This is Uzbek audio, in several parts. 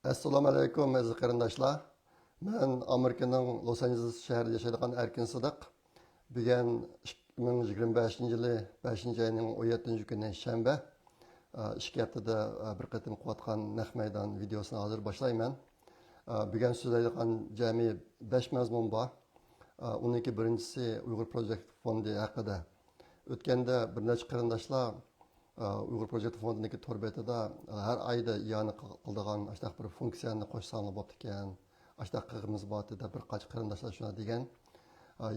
Assalomu alaykum aziz qarindoshlar. Men Amerikaning Los-Anjeles shahrida yashaydigan Erkin Sidiq. Bugun 2025-yili 5-oyning 17 kuni shanba. 2 haftada bir qatim qilayotgan naq maydon videosini hozir boshlayman. Bugun so'zlaydigan jami 5 mazmun bor. Uniki birinchisi Uyg'ur Project fondi haqida. O'tganda bir necha qarindoshlar Uyg'ur Project fondiniki tor betida har oyda yana qiladigan ashtaq bir funksiyani qo'shsanglar bo'pti ekan. Ashtaq qilg'imiz bor deb bir qancha qarindoshlar shuna degan.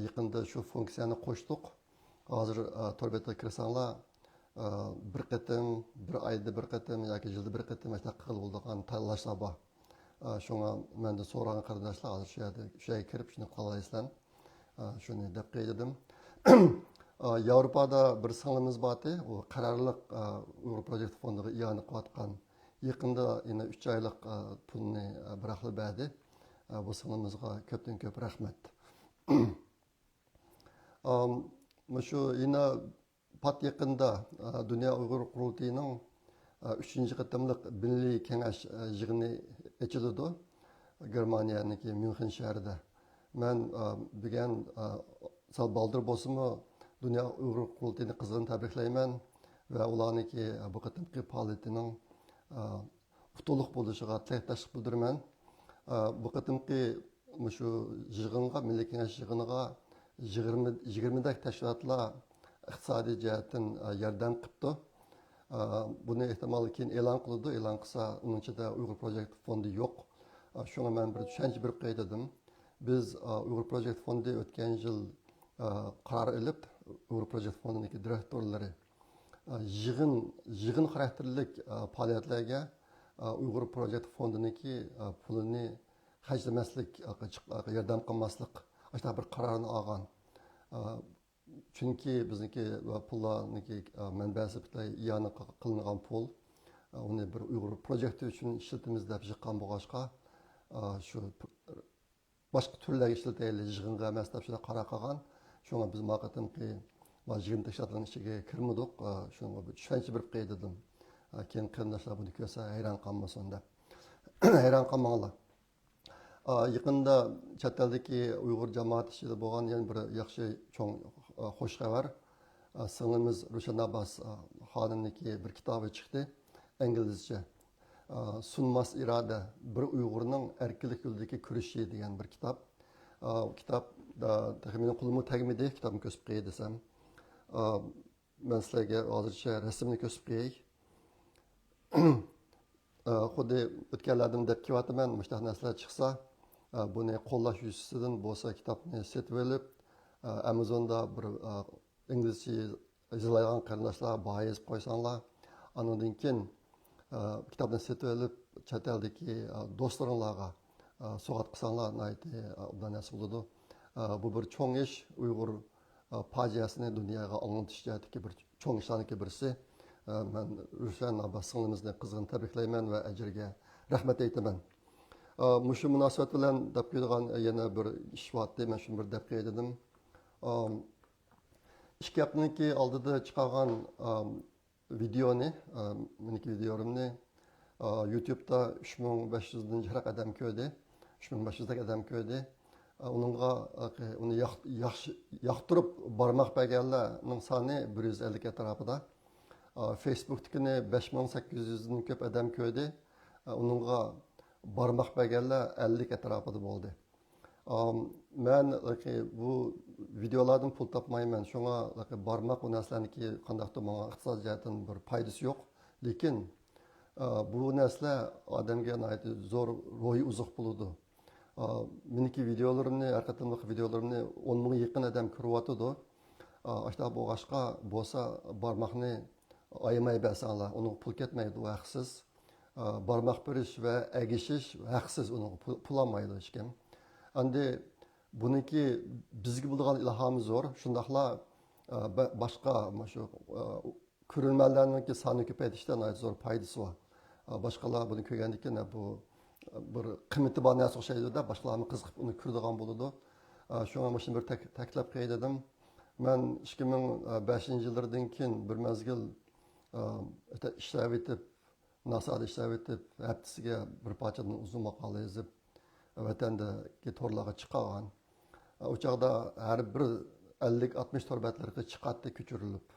Yaqinda shu funksiyani qo'shdik. Hozir tor betida kirsanglar bir qatim, bir oyda bir qatim yoki yilda bir qatim ashtaq qiladigan tanlashlar bor. Shunga menda so'ragan qarindoshlar hozir shu yerga kirib shuni qilaysizlar. Shuni deb qo'ydim. Yevropada bir singlimimiz bordi, u qarorliq Uyg'ur Project fondiga iyona qilayotgan. Yaqinda yana 3 oylik pulni biraqli berdi. Bu singlimizga ko'pdan ko'p rahmat. Shu yana pat yaqinda Dunyo Uyg'ur qurultiyining 3-qatimliq milliy kengash yig'ini ochildi Germaniyaniki Myunxen shahrida. Men bugun sal baldir bo'lsinmi Dünya Uyghur Qurultayını qizg'in tabriklayman va ularniki bu qatimki faoliyatining utuqliq bo'lishiga tilakdoshlik bildiraman. Bu qatimki shu yig'inga, Milliy kengash yig'iniga 20 dak tashkilotlar iqtisodiy jihatdan yordam qilibdi. Buni ehtimol keyin e'lon qildi. E'lon qilsa, uning ichida Uyg'ur Project fondi yo'q. Shunga men bir tushuncha berib qo'ydim. Biz Uyg'ur Project fondi o'tgan yil qaror ilib Uyg'ur Project fondiniki direktorlari yig'in xarakterlik faoliyatlarga Uyg'ur Project fondiniki pulini xarjlamaslik, yordam qilmaslik ashta bir qarorni olgan. Chunki bizniki pullarniki manbasi bilan iyona qilingan pul uni bir Uyg'ur projekti uchun ishlatamiz deb chiqqan bo'lg'achqa shu boshqa turlarga ishlataylik yig'inga emas deb shunday qaror qilgan. Şuna biz maqatimki yig'in tashkilotlarning ichiga kirmadik. Shunga bir tushuncha berib qo'ydim. Keyin qarindoshlar buni ko'rsa hayron qolmasin deb. Hayron qolmanglar. Yaqinda chet eldagi Uyg'ur jamoati ichida bo'lgan yana bir yaxshi cho'ng xush xabar. Singlimiz Rushan Abbas xonimniki bir kitobi chiqdi inglizcha. Sunmas iroda bir Uyg'urning erkinlik yo'lidagi kurishi degan bir kitob. Kitap taxminan qo'limga tegmadi, kitobni ko'rsatib qo'y desam. Men sizlarga hozircha rasmni ko'rsatib qo'yay. Xuddi o'tganlardan deb kelyapman, mushtaq narsalar chiqsa, buni qo'llash yuzasidan bo'lsa kitobni setib olib, Amazonda bir inglizcha yozilgan qarindoshlar boyiz qo'ysanglar, andan keyin kitobni setib olib, chet eldagi do'stlaringlarga so'g'at qilsanglar, obdan nasib bo'ladi. Bu bir cho'ng ish, Uyg'ur fojiasini dunyoga anglatish jihatidagi bir cho'ng ishlarniki birisi. Men Rushan Abbas singlimizni qizg'in tabriklayman va ajriga rahmat aytaman. Shu munosabat bilan deb qo'ygan yana bir ish bor, men shuni bir deb qo'ydim. 2 haftaniki oldida chiqargan videoni, meniki videoimni YouTube'da 3500 dan jiq odam ko'rdi. 3500 dak odam ko'rdi. Uni yoqtirib barmoq berganlarning soni 150 atrofida. Facebook'dakini 5800 dan ko'p odam ko'rdi. Uningga barmoq berganlar 50 atrofida bo'ldi. Men bu videolardan pul topmayman. Shunga barmoq bu narsalarniki qandaqdir menga iqtisodiyatdan bir foydasi yo'q. Lekin bu narsa odamga zo'r ro'yi uzuq bo'ladi. Meniki videolarimni, har qatimliq videolarimni 10 ming yaqin odam ko'ryotdi. Ashta bo'g'ashqa bo'lsa barmoqni ayamay bersanglar, uning pul ketmaydi, u haqsiz. Barmoq berish va agishish haqsiz, uning pul olmaydi hech kim. Endi buniki bizga bo'lgan ilhomi zo'r. Shundaqla boshqa shu ko'rilmalarningki soni ko'paytirishda zo'r foydasi bor. Boshqalar buni ko'rgandan keyin bu bir qiymati bor narsa o'xshaydi deb boshqalarni qiziqib uni ko'radigan bo'ladi. Shunga shuni bir taklif qildim. Men 2005-yillardan keyin bir mezgil ishlab etib NASA'da ishlab o'tib, haftasiga bir parchadan uzun maqola yozib, vatandagi to'rlarga chiqargan. O chog'da har bir 50-60 tor betlarga chiqatdi ko'chirilib.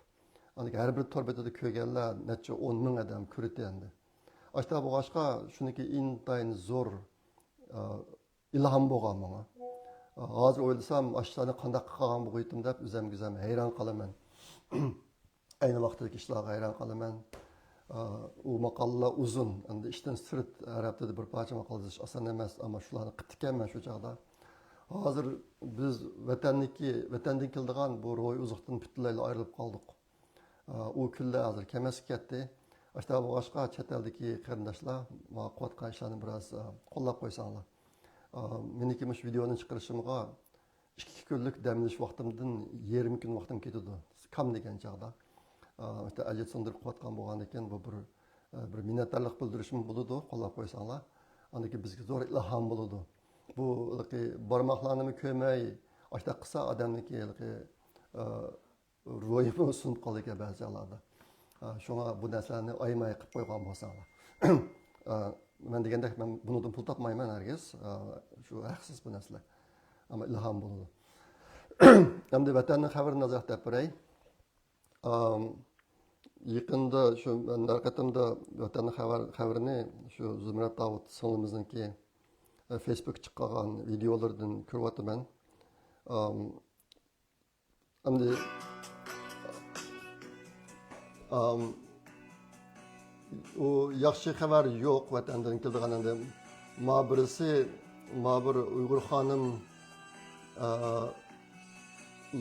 Har bir tor betida ko'rganlar necha 10 ming odam ko'rdi endi. Ashta bo'lg'achqa shuniki intayin zo'r ilhom bo'lgan menga. Hozir o'ylasam, ashlarni qanday qilgan bo'g'aydim deb o'zim hayron qolaman. Ayni vaqtdagi ishlarga hayron qolaman. U maqolalar uzun, endi ishdan sirt har haftada bir parcha maqola yozish oson emas, ammo shularni qitganman shu chog'da. Hozir biz vatandan keldigan bu ro'y uzuqdan butunlay ayrilib qoldik. U kunlar hozir kemas ketdi. Ashta boshqa chet eldagi qarindoshlar va qotgan ishlarni biroz qo'llab qo'ysanglar. Meniki mush videoni chiqarishimga 2 kunlik damlash vaqtimdan 20 kun vaqtim ketdi. Kam degan chog'da. Ajit sindirib qotgan bo'lgan ekan, bu bir minnatdorlik bildirishim bo'ladi, qo'llab qo'ysanglar. Andaki bizga zo'r ilhom bo'ladi. Bu barmoqlarni ko'may, ashta qilsa odamniki ro'yimi sunib qoldi ekan ba'zilarda. Shunga bu narsalarni aymay qilib qo'ygan bo'lsanglar. Men degandek men bundan pul topmayman hargiz. Shu haqsiz bu narsalar. Ammo ilhom bo'ladi. Endi vatanning xabarini nazorat qilib beray. Yaqinda shu narqatimda vatanning xabarini shu Zumrat Davud singlimizniki Facebook chiqqan videolardan ko'ryapman. Endi u yaxshi xabar yo'q vatandan kelgananda. Ma bir Uyg'ur xonim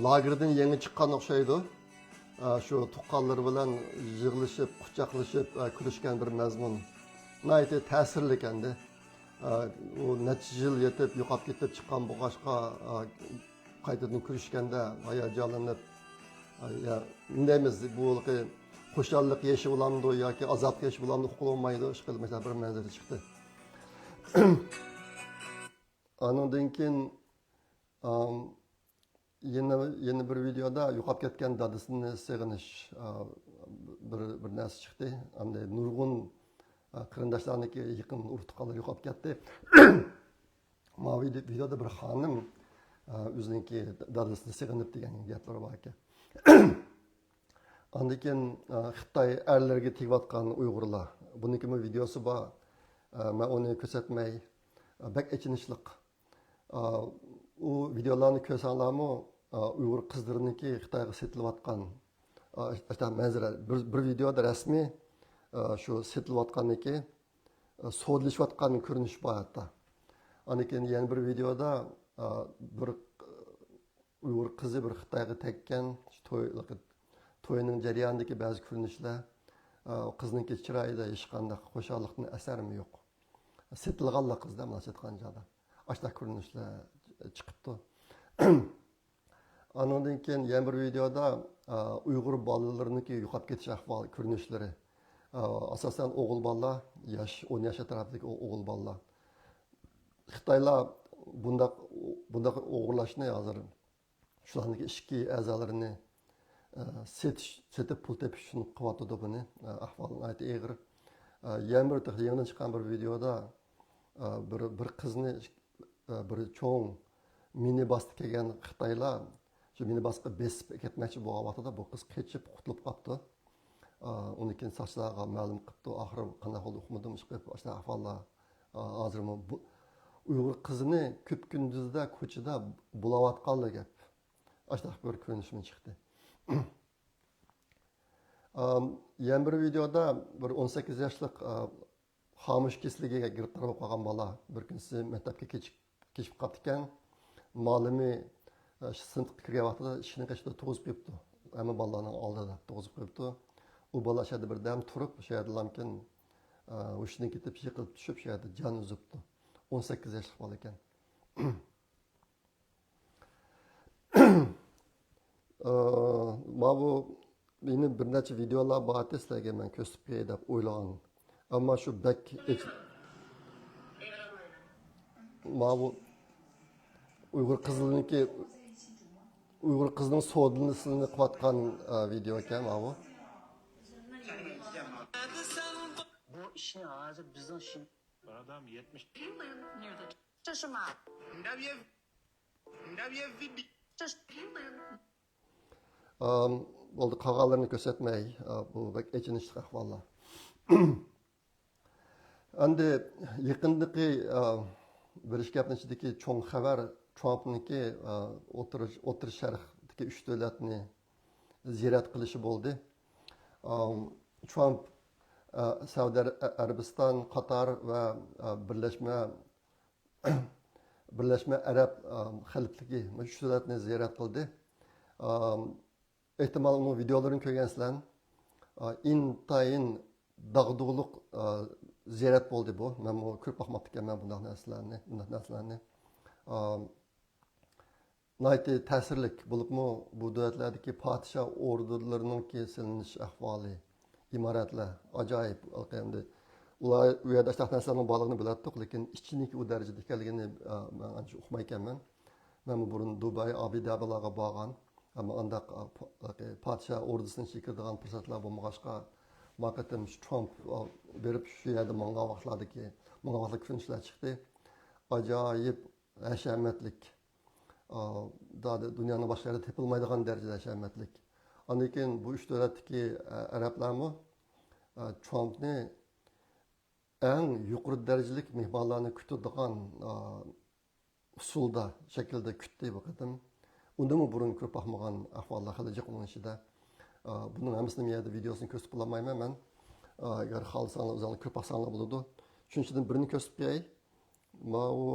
lagerdan yangi chiqqan o'xshaydi. Shu tuqqanlar bilan yig'ilishib, quchoqlashib kulishgan bir mazmun. Nayte ta'sirli endi. U necha yil yetib, yo'qolib ketib chiqqan bo'g'ashqa qaytadan kulishganda hayajonlanib, indaymiz bu xo'shallik yeshi bo'lamdi yoki azob yeshi bo'lamdi uqilolmaydi, ish qilmasa bir manzara chiqdi. Andan keyin yeni bir videoda yo'qolib ketgan dadasini sig'inish bir narsa chiqdi. Endi nurg'un qarindoshlarniki yaqin urtiqalar yo'qolib ketdi. Ma videoda bir xonim o'ziniki dadasini sig'inib degan gaplar bor ekan. Ondan keyin Xitoy erlarga tegayotgan Uyg'urlar. Buniki videosi bor. Men uni ko'rsatmay bak ichinishliq. U videolarni ko'rsanglarmi Uyg'ur qizlariniki Xitoyga setilayotgan manzara bir videoda rasmiy shu setilayotganniki so'dlashayotgan ko'rinish bor hatto. Ondan keyin yana bir videoda bir Uyg'ur qizi bir Xitoyga tekkan to'yining jarayonidagi ba'zi ko'rinishlar qizning chiroyida hech qanday xo'shallikning asarimi yo'q. Setilganlar qizda mana setgan joyda. Ashta ko'rinishlar chiqibdi. Andan keyin yana bir videoda Uyg'ur bolalarining yo'qolib ketish ahvoli ko'rinishlari. Asosan o'g'il bolalar, 10 yosh atrofidagi o'g'il bolalar. Xitoylar bundaq o'g'irlashni hozir shularning ichki a'zolarini setib pul tepish uchun qilyapti buni. Ahvol aytib eg'ir. Yana bir yangidan chiqqan bir videoda bir qizni bir cho'ng minibusda kelgan Xitoylar shu minibusga besib ketmoqchi bo'lgan vaqtida bu qiz qechib qutulib qolibdi. Undan keyin sochlarga ma'lum qilibdi. Oxiri qanday bo'ldi uqmadim, ish qilib o'sha ahvollar hozir Uyg'ur qizini ko'p kunduzda ko'chada bulayotganlar gap. Ashta bir ko'rinishim chiqdi. Yana bir videoda bir 18 yoshlik xomush kesligiga giribtor bo'lib qolgan bola bir kunsi maktabga kechib qoldi ekan. Ma'lumi sinfga kirgan vaqtida ishini qishda to'g'izib qo'yibdi. Hamma bolalarning oldida to'g'izib qo'yibdi. U bola shada bir dam turib, o'sha yerda lamkin o'shini ketib yiqilib tushib, o'sha yerda jon uzibdi. 18 yoshli bola ekan. Bu meni bir necha videolar bor sizlarga men ko'rsatib qo'yay deb o'ylagan. Ammo shu bak bu Uyg'ur qizning so'dlisini qilayotgan video ekan bu. Bu işni hozir bizning Adam 70. 这是马，这是 Oldu qağalarını göstermey. Bu bek echinishli ahvollar. Endi yaqindagi bir gapning ichidagi cho'ng xabar Trumpniki o'tir sharqdagi 3 davlatni ziyorat qilishi bo'ldi. Trump Saudiya Arabiston, Qatar va Birlashma Arab xalifligi shu davlatni ziyorat qildi. Ehtimal uni videolarini ko'rgansizlar. Intayin dag'dug'liq ziyorat bo'ldi bu. Men bu ko'p baxmat ekanman bunday narsalarni. Nayte ta'sirlik bo'libmi bu davlatlardagi podshoh ordularining kesilinish ahvoli, imoratlar ajoyib. Endi ular u yerda shunaqa narsalarning borligini bilardik, lekin ichiniki u darajada ekanligini men ancha uqmaykanman. Men burun Dubay, Abu Dhabilarga borgan, ammo undaq podshoh ordusini kiradigan fursatlar bo'lmag'achqa maqatim Trump berib shu yerda manga vaqtlar ko'rinishlar chiqdi. Ajoyib hashamatlik. Dünyanın başka yerde tepilmaydigan derecede hashamatlik. Ondan keyin bu üç davlatdagi arablarmi Trumpni eng yuqori darajalik mehmonlarni kutadigan usulda, shaklda kutdi bu qatim. Undami burun ko'rib baxmagan ahvollar hali jiq uning ichida. Bunun hammasini men yerda videosini ko'rsatib bo'lmayman men. Agar xohlasangiz o'zingizlar ko'rib baxsanglar bo'ladi. Shuning uchun birini ko'rsatib qo'yay. Ma u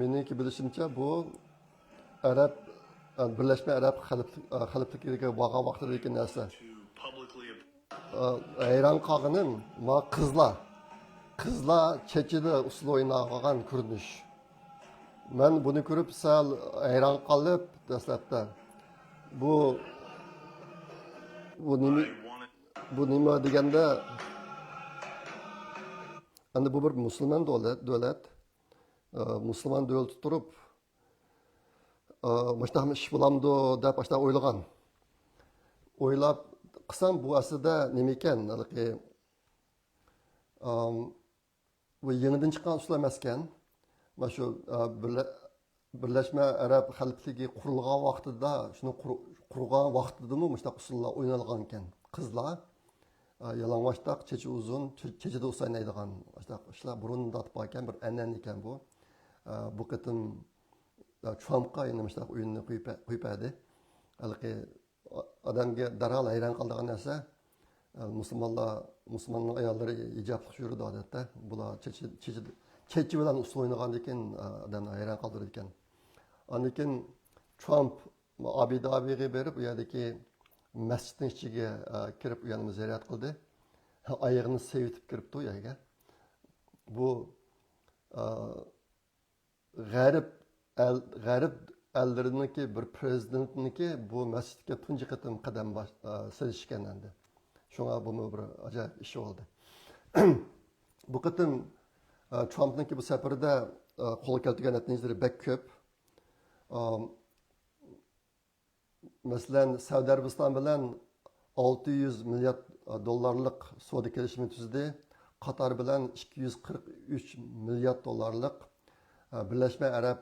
meniki bilishimcha bu Arab Birleşme Arab xalifligiga borgan vaqtidagi narsa. Hayron qolganim ma qizlar chechida usul o'ynagan ko'rinish. Men buni ko'rib sal hayron qolib dastlabda bu nima deganda endi bu bir musulmon davlat. Müslüman davlat turib baştaqmi ish bo'lamdi deb başta o'ylab qilsam bu aslida nima ekan? Bu yangidan chiqqan usul emas ekan. Mana shu Birlashma Arab xalifligi qurilgan vaqtida, shuni qurgan vaqtidami mushtaq usullar o'ynalgan ekan. Qizlar yalang'ochdoq, chechi uzun, chechida o'ynaydigan ishlar burunda bor ekan, bir an'ana ekan bu. Bu qatim Trumpga yana mushtaq o'yinni qo'ypadi. Odamga darhol hayron qoladigan narsa musulmon ayollari hijobli yuradi odatda. Bular chechi bilan usul o'ynagandan keyin odamni hayron qoldiradi ekan. Ondan keyin Trump Abu Dhabiga berib, u yerdagi masjidning ichiga kirib u yerni ziyorat qildi. Oyog'ini sevitib kiribdi u yerga. Bu g'arib elləriniki bir prezidentniki bu masjidga tunji qatim qadam silishgan endi. Shunga bu bir ajoyib ish bo'ldi. Bu qatim Trumpniki bu safarda qo'lga keltirgan natijalari bek ko'p. Masalan, Saudiya Arabiston bilan 600 milliard dollarlik savdo kelishimi tuzdi. Qatar bilan 243 milliard dollarlik, Birleşme Arab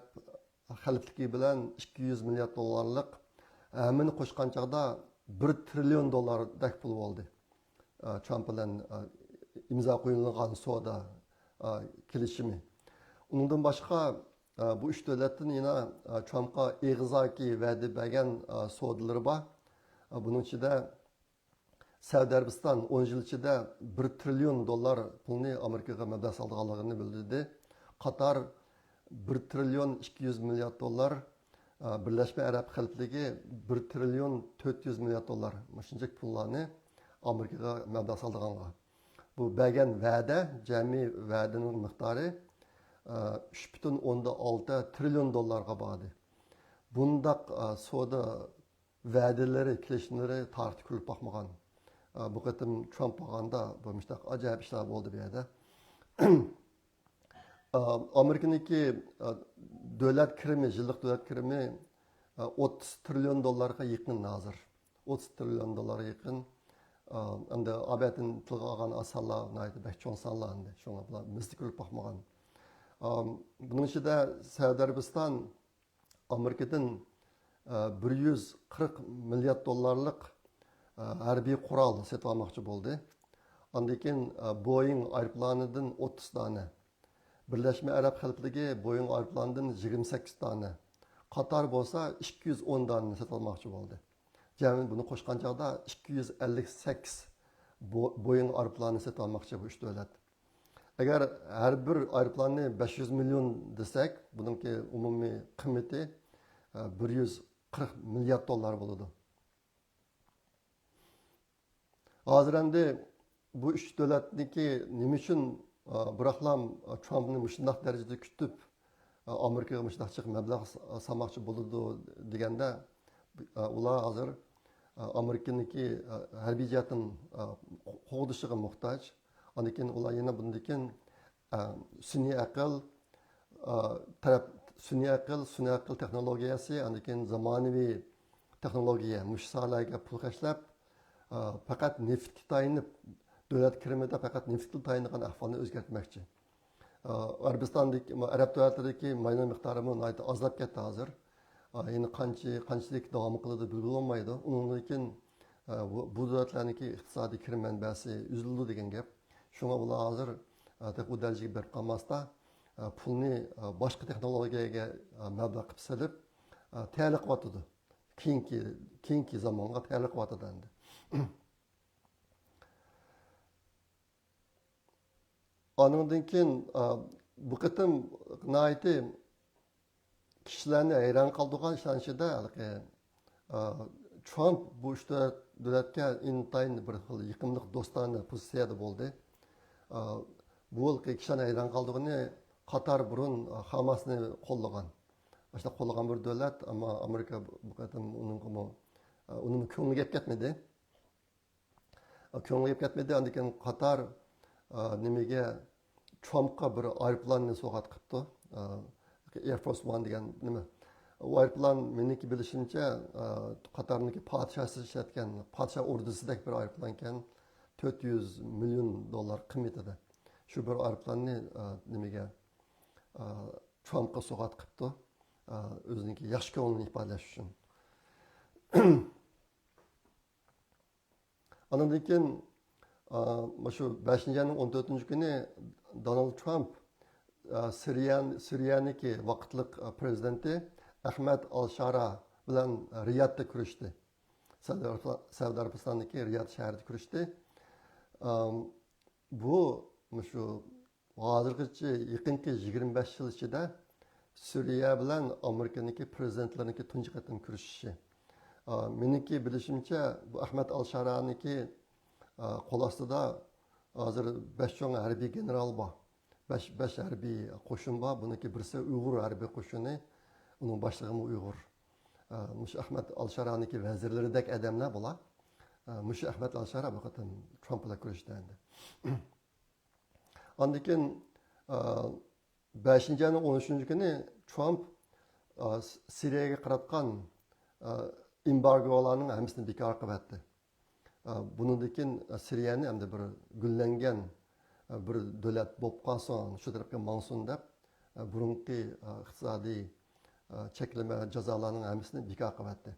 xalifligi bilan 200 milliard dollarlik, hamini qo'shgan chaqda 1 trillion dollardek pul bo'ldi. Trump bilan imzo qo'yilgan savdo kelishimi. Undan boshqa bu üç davlatdan yana Trumpga eg'zoki va'da bergan savdolari bor. Buning ichida Saudiya Arabiston 10 yil ichida 1 trillion dollar pulni Amerikaga mablag' solganligini bildirdi. Qatar 1 trillion 200 milliard dollar, Birleşme Arab xalifligi 1 trillion 400 milliard dollar shunchalik pullarni Amerikaga mablag' solganlar. Bu bergan va'da, jami va'daning miqdori 3,6 trillion dollarga bordi. Bundaq savdo va'dalari, kelishimlari tarixda ko'rib boqmagan. Bu qatim Trump bo'lganda bu mushtaq ajoyib ishlar bo'ldi bu yerda. Amerika'nınki devlet kirimi, yıllık devlet kirimi 30 trilyon dolarga yakın hazır. 30 trilyon dolara yakın. Endi abetin tilga algan asallar, naydı bek çoğun sallar endi. Şoňa bular misli külüp bakmagan. Bunun içinde Saudi Arabistan Amerika'dan 140 milyar dolarlık harbiy qural setip almoqchi bo'ldi. Ondan keyin Boeing aeroplanıdan 30 tane. Birleşme Arap Xalqligi Boeing aeroplanıdan 28 tane. Qatar bo'lsa 210 tane setip almoqchi bo'ldi. Jami buni qo'shgan chog'da 258 Boeing aeroplanı setip almoqchi bu üç davlat. Agar har bir aeroplanni 500 milyon desek, buningki umumiy qiymati 140 milyar dollar bo'ladi. Hozir endi bu üç davlatniki nima uchun biroqlam Trumpni shunday darajada kutib Amerikaga shunday chiq mablag' salmoqchi bo'ladi deganda ular hozir Amerikaniki harbiy jihatdan qo'g'dishiga muhtoj. Ondan keyin ular yana bundan keyin sun'iy aql sun'iy aql texnologiyasi, ondan keyin zamonaviy texnologiya mushsalarga pul xashlab faqat neftga tayinib davlat kirimida faqat neftga tayingan ahvolni o'zgartmoqchi. Arabistondagi arab davlatlaridagi mayna miqdorini ozlab ketdi hozir. Yine qanchalik davom qiladi bilolmaydi. Undan keyin bu davlatlarniki iqtisodiy kirim manbasi uzildi degan gap. Şuna ular hozir bu darajaga berib qolmasda pulni boshqa texnologiyaga mablag' qilib solib tayyorlab qilyotdi. Keyingi zamonga tayyorlab qilyotdi endi. Ondan keyin bu qitim nihoyatda kishilarni hayron qoldirgan ishonchida Trump bu uchta davlatga intayin bir xil yiqimliq do'stona pozitsiyada bo'ldi. Bu kishilarni hayron qoldirgani Qatar burun Hamasni qo'llagan. Başta qo'llagan bir davlat, ammo Amerika bu qatim uning ko'ngliga yetib ketmadi. Ko'ngliga yetib ketmadi. Ondan keyin Qatar nimaga Trumpga bir aeroplanni so'g'at qilibdi. Air Force One degan nima. O aeroplan meniki bilishimcha Qatarniki podshosi ishlatgan podsho ordusidagi bir aeroplan ekan, 400 milyon dollar qiymatida. Shu bir aeroplanni nimaga Trumpga so'g'at qilibdi. O'ziniki yaxshi ko'nglini ifodalash uchun. Ondan keyin shu 5-yanın 14-kuni Donald Trump Suriyaniki vaqtliq prezidenti Ahmed al-Shara bilan Riyadda ko'rishdi. Saudiya Arabistonidagi Riyad shahrida ko'rishdi. Bu shu hozirgacha yaqinki 25 yil ichida Suriya bilan Amerikaniki prezidentlarniki tunji qatim ko'rishishi. Meniki bilishimcha bu Ahmed al-Sharaniki qo'l ostida hozir 5 cho'ng harbiy general bor. 5 harbiy qo'shin bor. Buniki birisi Uyg'ur harbiy qo'shini, uning boshlig'i Uyg'ur. Mush Ahmed al-Sharaniki vazirlaridek odamlar bular. Mush Ahmed al-Shara bu qatim Trump bilan ko'rishdi endi. Ondan keyin 5-yanın 13-kuni Trump Suriyaga qaratgan embargolarning hammasini bekor qildi. Bundan keyin Suriyani hamda bir gullangan bir davlat bo'lib qolsin, shu tarafga mansun deb burungi iqtisodiy cheklama jazolarning hammasini bekor qildi.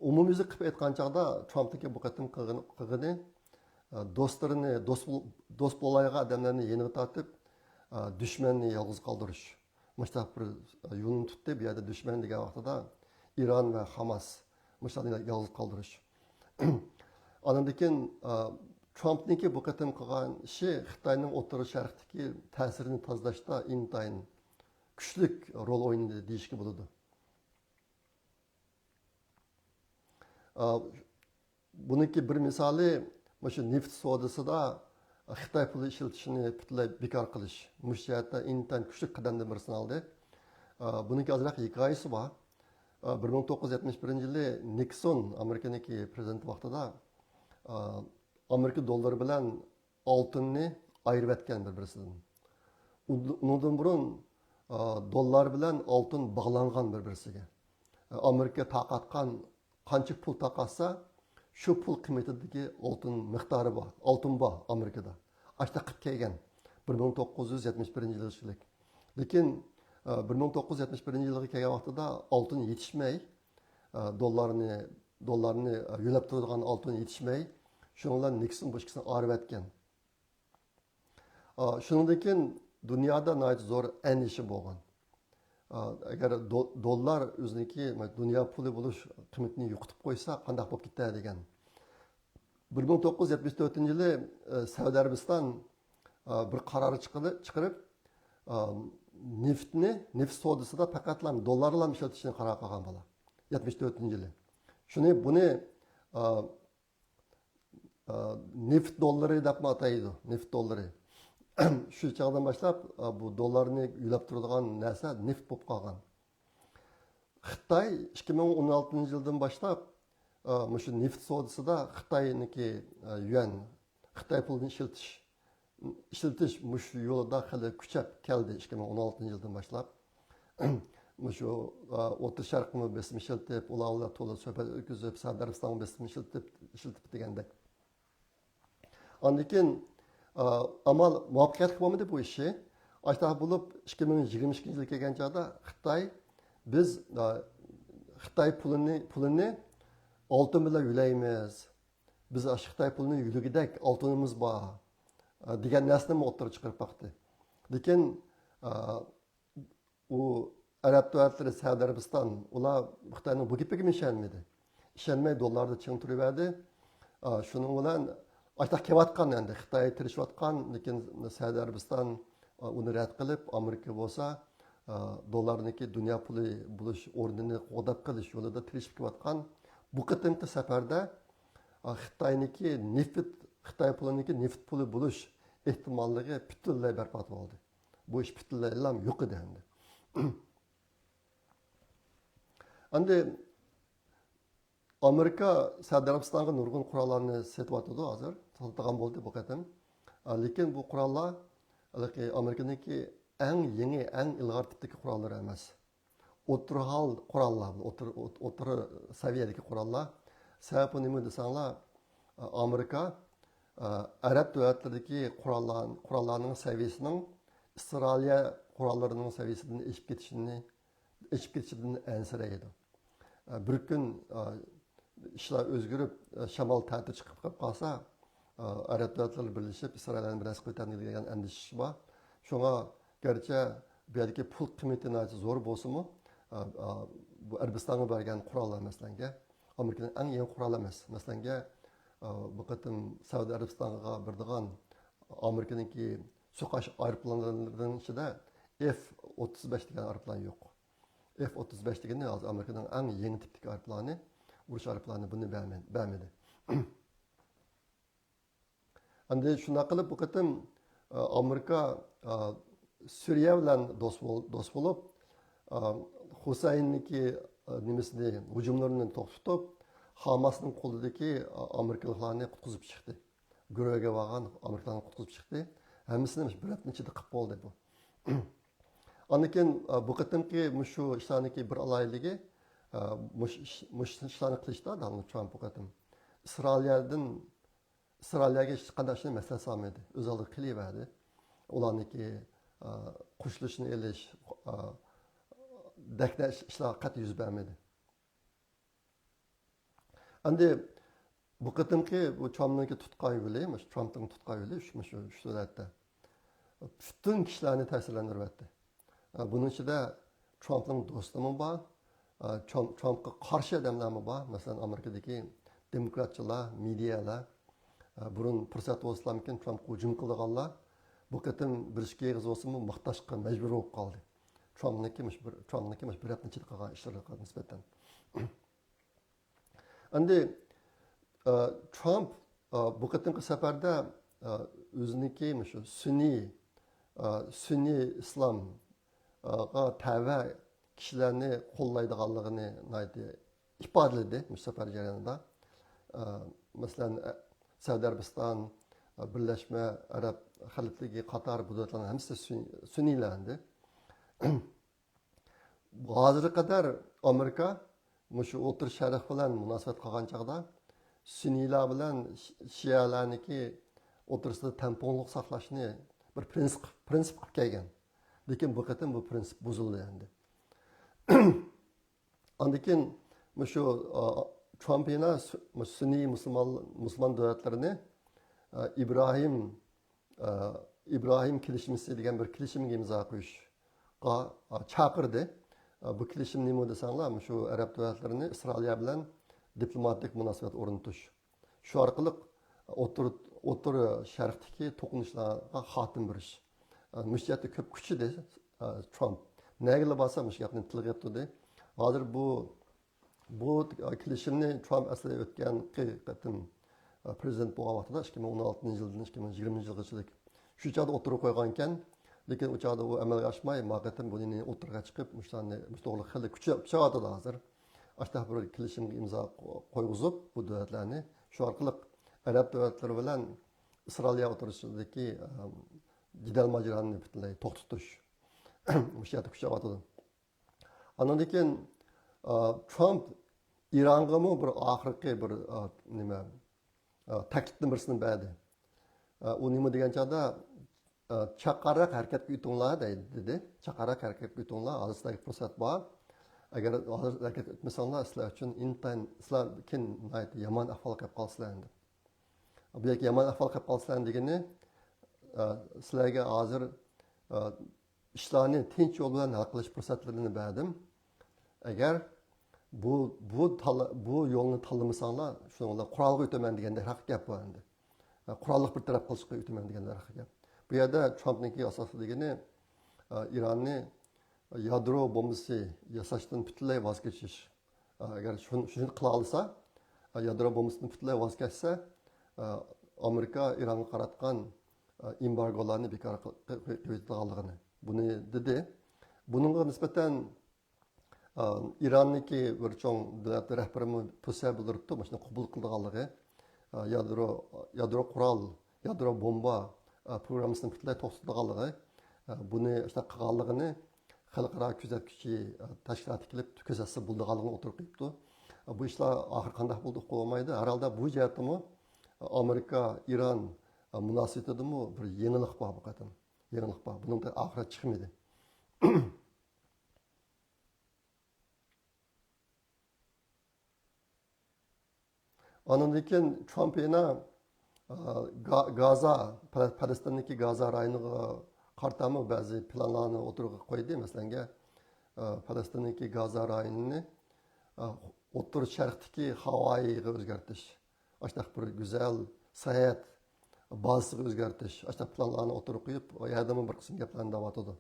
Umumiy qilib aytgan chog'da Trumpniki bu qatim qilgani do'stlarini do'st bo'layotgan odamlarni yeniga tortib dushmanni yolg'iz qoldirish. Mushta bir yo'lni tutdi, bu yerda dushman degan vaqtida Iron va Hamas mushta yolg'iz qoldirish. Ondan keyin Trumpniki bu qatim qilgan ishi Xitoyning O'rta Sharqdagi ta'sirini tozalashda intayin kuchli rol o'ynadi deyishga bo'ladi. Buniki bir misoli shu neft savdosida Xitoy puli ishlatishini butunlay bekor qilish. Mushayatda intayin kuchli qadamdan birisini oldi. Buniki ozroq hikoyasi bor. 1971-yili Nixon Amerikaniki prezident vaqtida Amerika dollari bilan oltinni ayırıp etken bir-birisinden. Ondan burun dollar bilen altın bağlangan bir-birisiga. Amerika taqatqan qancha pul taqatsa, shu pul qiymatidagi oltin miqdori bor, oltin bor Amerikada. Ashta qilib kelgan 1971 yillik. Lekin 1971 yilga kelgan vaqtida oltin yetishmay, dollarni yo'lab turadigan oltin yetishmay, shuninglar Nixon boshqasini arib etgan. Shuningdan keyin dunyoda zo'r andisha bo'lgan. Agar dollar o'ziniki dunyo puli bo'lish qiymatini yo'qotib qo'ysa, qanday bo'lib ketadi degan. 1974-yili Saudiya Arabiston bir qaror chiqarib, neft savdosida faqat dollar bilan ishlatishni qaror qilgan bo'lar. 74-yili. Buni neft dollari deb ataydi, neft dollari. Shu chaqdan boshlab bu dollarni yo'lab turadigan narsa neft bo'lib qolgan. Xitoy 2016-yildan boshlab shu neft savdosida Xitoyniki yuan, Xitoy pulini ishlatish shu yo'lida hali kuchab keldi 2016-yildan boshlab. Shu O'rta Sharqni besim ishlatib, ular to'la suhbat o'tkazib, Saudiya Arabistoni besim ishlatib degandek. Ondan keyin amal muvaffaqiyatli bo'lmadi bu ishi. Ashta bo'lib 2022-yilga kelgan chog'da Xitoy biz Xitoy pulini oltin bilan yulaymiz. Biz Xitoy pulini yulagidek oltinimiz bor degan narsani o'tirib chiqarib baqdi. Lekin u Arab davlatlari Saudiya Arabiston ular Xitoyning bu gapiga ishonmadi. Ishonmay dollarni ching turibdi. Shuning bilan ashta kelayotgan endi Xitoy tirishayotgan, lekin Saudiya Arabiston uni rad qilib, Amerika bo'lsa dollarniki dunyo puli bo'lish o'rnini qo'dab qilish yo'lida tirishib kelayotgan. Bu qatimki safarda Xitoy puliniki neft puli bo'lish ehtimolligi butunlay barbod bo'ldi. Bu ish butunlay yo'q edi endi. Endi Amerika Saudiya Arabistonga nurg'un qurollarni sotyapti hozir, sotadigan bo'ldi bu qatim. Lekin bu qurollar Amerikaniki eng yangi, eng ilg'or tipdagi qurollar emas. O'tirhal qurollar, o'tir saviyadagi qurollar. Sababi nima desanglar, Amerika Arab davlatlaridagi qurollarning saviyasining Isroiliya qurollarining saviyasidan eshib ketishidan ansiraydi. Bir kun ishlar o'zgarib, shamol ta'til chiqib qolsa, Arab davlatlari birlashib Isroilni bilan qo'ytadi degan andish bor. Shunga garchi bu yerdagi pul qiymati zo'r bo'lsa-mu, bu Arabistonga bergan qurollar masalanga Amerikaning eng yangi quroli emas. Masalanga bu qatim Saudiya Arabistonga berdigan Amerikaningki Suqash aeroplanlarining ichida F-35 degan aeroplan yo'q. F-35 degani hozir Amerikaning eng yangi tipdagi aeroplani, urush aeroplani buni bermadi. Endi shunday qilib bu qatim Amerika Suriya bilan do'st bo'lib, Husayniki nimasini hujumlarini to'xtatib, Hamasning qo'lidagi Amerikaliklarni qutqizib chiqdi. Guruhga borgan Amerikaliklarni qutqizib chiqdi. Hammasini bir hafta ichida qilib bo'ldi bu. Lekin bu qatimki shu ishlarniki bir alayligi ishlarni qilishda Donald Trump bu qatim Isroiliyaga hech qanday ishni maslahat solmadi. O'z oldiga qilaverdi. Ularniki qo'shilishni elish, dakna ishlar qat'iy yuz bermadi. Endi bu qatimki bu Trumpning tutqan yo'li, Trumpning tutqan yo'li shu holatda butun kishilarni ta'sirlantiryapti. Bunun ichida Trumpning do'stlari bor, Trumpga qarshi odamlar bor. Masalan, Amerikadagi demokratchilar, medialar, burun fursat bo'lsa-lamkin Trumpga hujum qilganlar bu qatim bir ishga eg'iz bo'lsa-mu maqtashga majbur bo'lib qoldi. Trumpniki bir hafta ichida qilgan ishlarga nisbatan. Endi Trump bu qatimki safarda o'ziniki shu sunniy islomga tava kishilarni qo'llaydiganligini ifodaladi bu safar jarayonida. Masalan, Saudiya Arabiston, Birleşme Arap Halifligi, Katar bu devletlerin hepsi Sünnilendi. Hozirga qadar Amerika shu O'rta Sharq bilan munosabat qilgan chog'da Sunniylar bilan Shiyalarniki o'rtasida tenglik saqlashni bir prinsip qilib kelgan. Lekin bu qatim bu prinsip buzildi endi. Andikin shu Trump yana Sunniy musulmon davlatlarini İbrahim kelishmasi degan bir kelishimga imzo qo'yishga chaqirdi. Bu kelishim nima desanglar, shu arab davlatlarini Isroiliya bilan diplomatik munosabat o'rnatish. Shu orqali o'rta sharqdagi to'qinishlarga xotim berish. Mushayatda ko'p kuchidi Trump. Nega bo'lsa mushayatni tilga turdi. Hozir bu kelishimni Trump aslida o'tgan qatim prezident bo'lgan vaqtida 2016-yildan 2020-yilgacha shu chog'da o'tirib qo'ygan ekan. Lekin u chog'da u amalga oshmay, maqatim buni o'tirga chiqib, mushtoqlik xili kuchayadi hozir. Ashta bir kelishimga imzo qo'yg'izib, bu davlatlarni shu orqali arab davlatlari bilan Isroiliya o'rtasidagi jidal mojaroni butunlay to'xtatish mushayati kuchayadi. Andan keyin Trump İran'a bir oxirgi bir nima taklifni birisini berdi. U nima degan chog'da chaqariq harakatga o'tinglar dedi. Chaqariq harakatga o'tinglar, hozirgi fursat bor. Agar hozir harakat etmasanglar, sizlar uchun intayin sizlar yomon ahvolga kelib qolsizlar endi. Bu yoki yomon ahvolga kelib qolsizlar degani sizlarga hozir ishlarni tinch yo'l bilan hal qilish fursatlarini berdim. Agar bu yo'lni tanlamasanglar, shunga qurolga o'taman deganda haq gap bor endi. Qurolliq bir taraf qilishga o'taman deganda haq gap. Bu yerda Trumpniki asosiy degani Ironni yadro bombasi yasashdan butunlay voz kechish. Agar shuni qila olsa, yadro bombasidan butunlay voz kechsa, Amerika Ironga qaratgan embargolarni bekor qo'yadiganligini. Buni dedi. Buningga nisbatan İronniki bir cho'ng davlat rahbarimi to'sa bildiribdi, mana qabul qilganligi yadro qurol, yadro bomba programmasini butunlay to'xtatganligi, buni qilganligini xalqaro kuzatuvchi tashkiloti kelib kuzatsa bo'lganligini o'tirib qo'yibdi. Bu ishlar oxir qanday bo'ldi qo'ymaydi. Herhalde bu jihatimi Amerika İran munosabatidami bir yenilik bor bu qatim. Yenilik bor. Bundan oxirat chiqmaydi. Ondan keyin Trump yana Gaza, Palestin'deki Gaza rayoniga qartami ba'zi planlarni o'tirg'a qo'ydi. Masalan, Palestin'deki Gaza rayonini O'rta Sharqdagi Havayga o'zgartirish, ashta bir go'zal sayohat bazasiga o'zgartirish, ashta planlarni o'tirib qo'yib, u yerda bir qism gaplarni davatadi.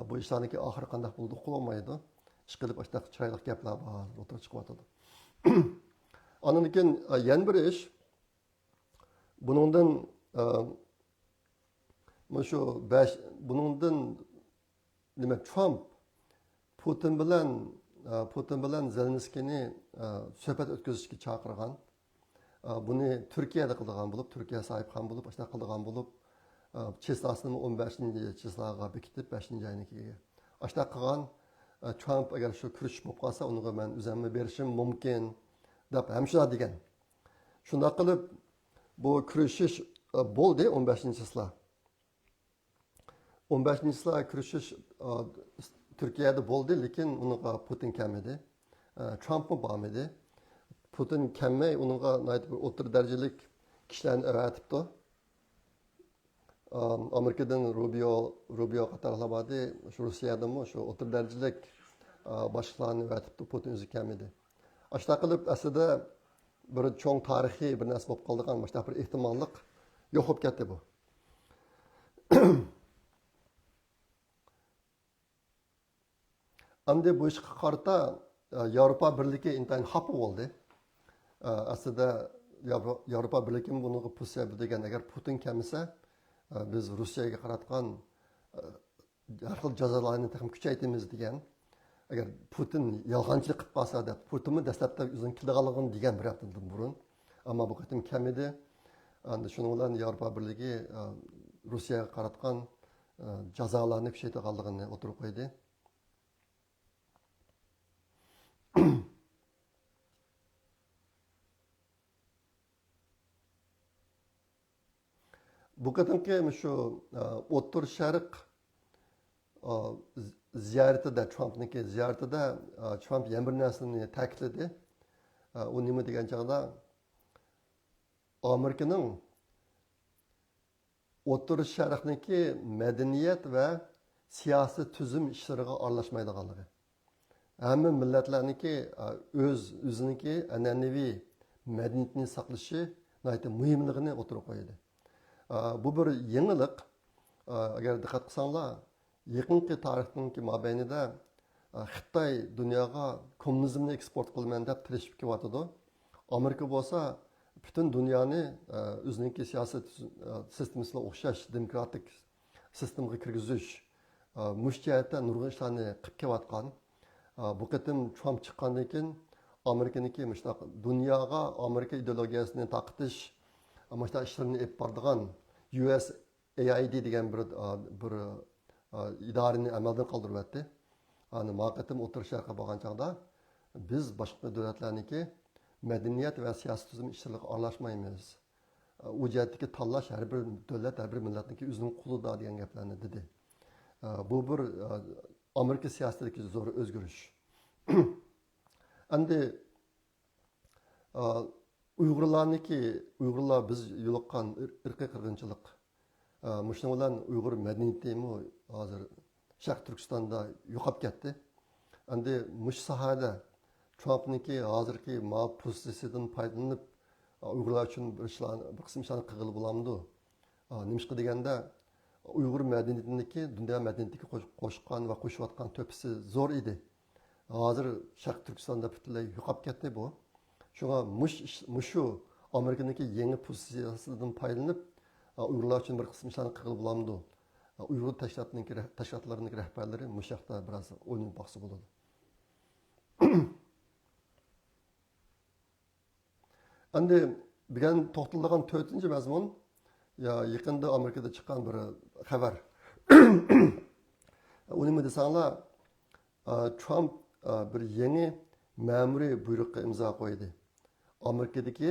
Bu ishlarniki oxiri qanday bo'ldi qo'ymaydi. Ishqilib ashta chiroyli gaplar bor, o'tirib chiqyotadi. Ondan keyin yana bir ish, buningdan Trump Putin bilan Zelenskiyni suhbat o'tkazishga chaqirgan. Buni Turkiyada qilgan bo'lib, Turkiya sahibxon bo'lib, ashta qilgan bo'lib, cheslosini 15-cheslaga bekitib 5-oynikiga. Ashta qilgan Trump agar shu kirish bo'lib qolsa, unga men o'zimni berishim mumkin deb ham shunday degan. Shunday qilib bu kirishish bo'ldi 15-chesla. 15-chesla kirishish Turkiyada bo'ldi, lekin unga Putin kelmadi. Trump mu bormadi. Putin kelmay, unga o'rta darajalik kishilarni avatibdi. Amerikadan Rubio qatorlar bordi, shu Rossiyadanmi shu o'rta darajalik boshliqlarni avatibdi, Putin o'zi kelmadi. Ashta qilib aslida bir cho'ng tarixiy bir narsa bo'lib qolgan, mana bir ehtimollik yo'q bo'lib ketdi bu. Endi bu ishga qarata Yevropa Birligi intayin xafa bo'ldi. Aslida Yevropa Birligi buni positsiya degan, agar Putin kelmasa, biz Rossiyaga qaratgan har xil jazolarni ham kuchaytiramiz degan. Agar Putin yolg'onchilik qilib qolsa deb, Putinni dastlabda o'zining kelganligini degan bir haftadan burun, ammo bu qatim kelmadi. Anda şunun bilan Yevropa Birligi Rusiyaga qaratgan jazolarni kuchaytirganligini o'tirib qo'ydi. Bu qatimki shu O'rta Sharq ziyoratida Trumpniki ziyoratida Trump yana bir narsani ta'kidladi. U nima degan chog'da Amerikaning O'rta Sharqniki madaniyat va siyosiy tuzum ishlariga aralashmaydiganligi. Hamma millatlarniki o'ziniki an'anaviy madaniyatini saqlashi muhimligini o'tirib qo'ydi. Bu bir yangilik. Agar diqqat qilsanglar, yaqinqi tarixning mobaynida Xitoy dunyoga kommunizmni eksport qilaman deb tirishib kelyotdi. Amerika bo'lsa butun dunyoni o'ziniki siyosiy sistemasiga o'xshash demokratik sistemaga kirgizish mush jihatda nurg'un ishlarni qilib kelayotgan. Bu qatim Trump chiqqandan keyin Amerikaniki dunyoga Amerika ideologiyasini taqitish mana ishlarni olib boradigan USAID degan bir idorani amaldan qoldiryapti. Maqatim O'rta Sharqqa borgan chog'da biz boshqa davlatlarniki madaniyat va siyosiy tuzum ishlariga aralashmaymiz. U jihatdagi tanlash har bir davlat, har bir millatniki o'zining qo'lida degan gaplarni dedi. Bu bir Amerika siyosatidagi zo'r o'zgarish. Endi Uyg'urlar biz yo'liqqan irqiy qirg'inchilik. Shuning bilan Uyg'ur madaniyatimi hozir Sharq Turkistonda yo'qolib ketdi. Endi mush sohada Trumpniki hozirgi pozitsiyasidan foydalanib Uyg'urlar uchun bir qism ishlarni qilg'ili bo'lamdi. Nimishqa deganda Uyg'ur madaniyatidagi dunyo madaniyatiga qo'shgan va qo'shayotgan to'pisi zo'r edi. Hozir Sharq Turkistonda butunlay yo'qolib ketdi bu. Shunga mushu Amerikaniki yangi pozitsiyasidan foydalanib Uyg'urlar uchun bir qism ishlarni qilg'ili bo'lamdi. Uyg'ur tashkilotlarining rahbarlari mush yoqda biroz o'ynab boqsa bo'ladi. Endi bugun to'xtaladigan 4-mazmun yaqinda Amerikada chiqqan bir xabar. U nima desanglar, Trump bir yangi ma'muriy buyruqqa imzo qo'ydi. Amerikadagi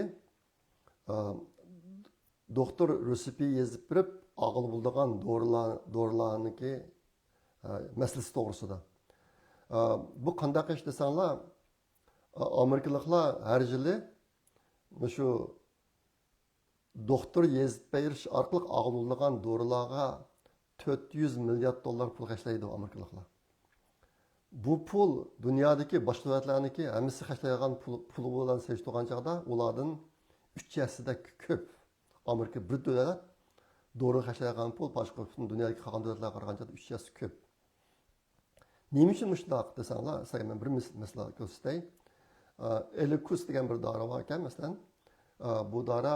doktor retsepti yozib berib, og'il bo'ladigan dorilarniki masalasi to'g'risida. Bu qanday ish desanglar, Amerikaliklar har yili shu doktor yozib berish orqali og'il bo'ladigan dorilarga $400 milliard pul xarjlaydi Amerikaliklar. Bu pul dunyodagi boshqa davlatlarniki hammasi xarjlaydigan pul bilan solishtirgan chog'da ulardan 3 yassida ko'p. Amerika bir davlat dori xarjlaydigan pul boshqa butun dunyodagi qolgan davlatlarga qaraganda 3 yassa ko'p. Nima uchun shunday desanglar, sizga men bir misol ko'rsatay. Elikus degan bir dori bor ekan, masalan, bu dori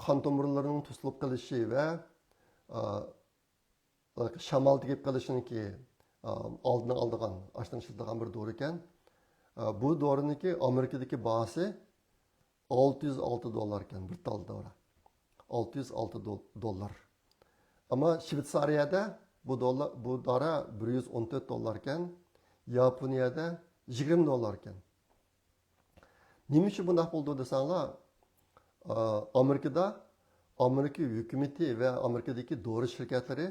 qon tomirlarining to'silib qolishi va shamol tegib qolishiniki oldini oladigan, ashdan ishlatadigan bir dori ekan. Bu doriniki Amerikadagi bahosi $606 ekan, bir tal dori. $606. Ama Shvetsariyada bu dori $114 ekan, Yaponiyada $20 ekan. Nima uchun bunday bo'ldi desanglar, Amerikada Amerika hukumati va Amerikadagi dori shirkatlari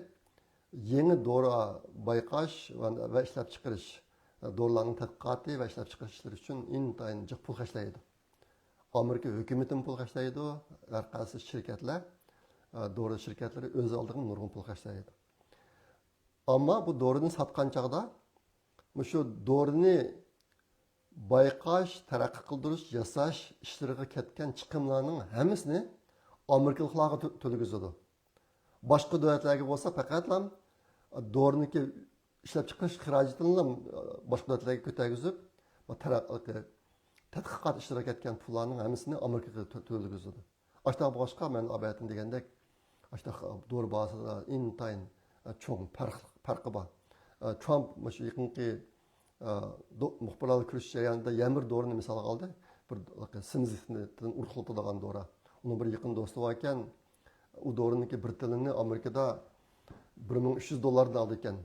yangi dori bayqash va ishlab chiqarish, dorilarning tadqiqoti va ishlab chiqarish ishlari uchun intayin jiq pul xarjlaydi. Amerika hukumati pul xarjlaydi, har qaysi shirkatlar, dori shirkatlari o'z oldiga nurg'un pul xarjlaydi. Ammo bu dorini sotgan chog'da shu dorini bayqash, taraqqiy qildirish, yasash ishlariga ketgan chiqimlarning hammasini Amerikaliklarga to'lagizadi. Boshqa davlatlarga bo'lsa faqat doriniki ishlab chiqarish xarajatini boshqa davlatlarga ko'targizib, tadqiqot ishlariga ketgan pullarning hammasini Amerikaga to'lagizadi. Ashta boshqa men abayatim degandek, ashta dori bahasida intayin cho'ng farqi bor. Trump shu yaqinqi muxbirlar kirish jarayonida yamir dorini misol oldi. bir sinizlikdan urxultadigan dori. Uning bir yaqin do'sti bor ekan, u doriniki bir tilini Amerikada $1300 aldı ekan.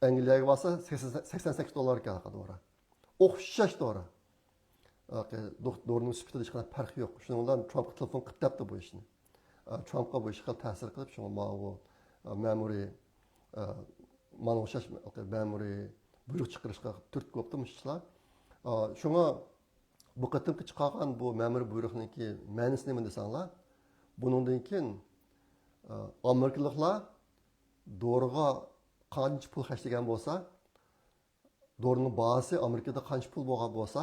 Angliyaga borsa $88 ekan dori. O'xshash dori. Dorining sifatida hech qanday farq yo'q. Shuning bilan Trumpga telefon qilib debdi bu ishni. Trumpga bu ish ta'sir qilib, shunga bu ma'muriy mana o'xshash ma'muriy buyruq chiqarishga turtki bo'libdi mushlar. Shunga bu qatimki chiqargan bu ma'muriy buyruqniki ma'nosi nima desanglar, buningdan keyin Amerikaliklar doriga qancha pul xarjlagan bo'lsa, dorining bahasi Amerikada qancha pul bo'lgan bo'lsa,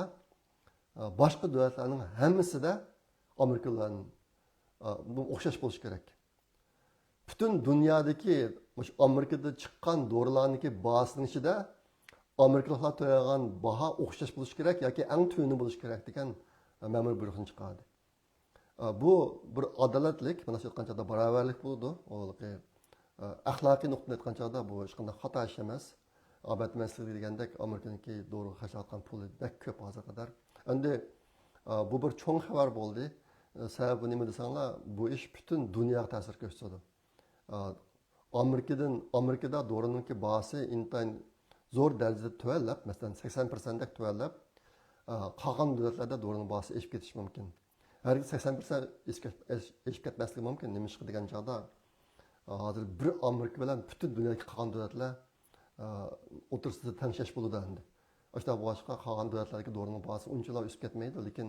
boshqa davlatlarning hammasida Amerikalarning o'xshash bo'lishi kerak. Butun dunyodagi Amerikada chiqqan dorilarniki bahasining ichida Amerikaliklar to'lagan baho o'xshash bo'lishi kerak yoki eng tuni bo'lishi kerak degan ma'muriy buyruqni chiqardi. Bu bir adolatlik, mana shu aytganchada barobarlik bo'ldi. Axloqiy nuqtadan aytganchada bu hech qanday xato ish emas. Abatmaslik degandek Amerikaniki doriga xarjlayotgan puli bak ko'p hozir qadar. Endi bu bir cho'ng xabar bo'ldi. Sababi nima desanglar, bu ish butun dunyoga ta'sir ko'rsatdi. Amerikada dorininki bahasi intayin zo'r darajada tuvallab, masalan 80% dak tuvallab, qolgan davlatlarda dorining bahasi eshib ketishi mumkin. Har 80% eshib ketmasligi mumkin. Nima ish degan chog'da hozir bir Amerika bilan butun dunyodagi qolgan davlatlar o'tirsida tanishish bo'ladi endi. O'sha boshqa qolgan davlatlardagi dorining bahasi unchalar o'sib ketmaydi, lekin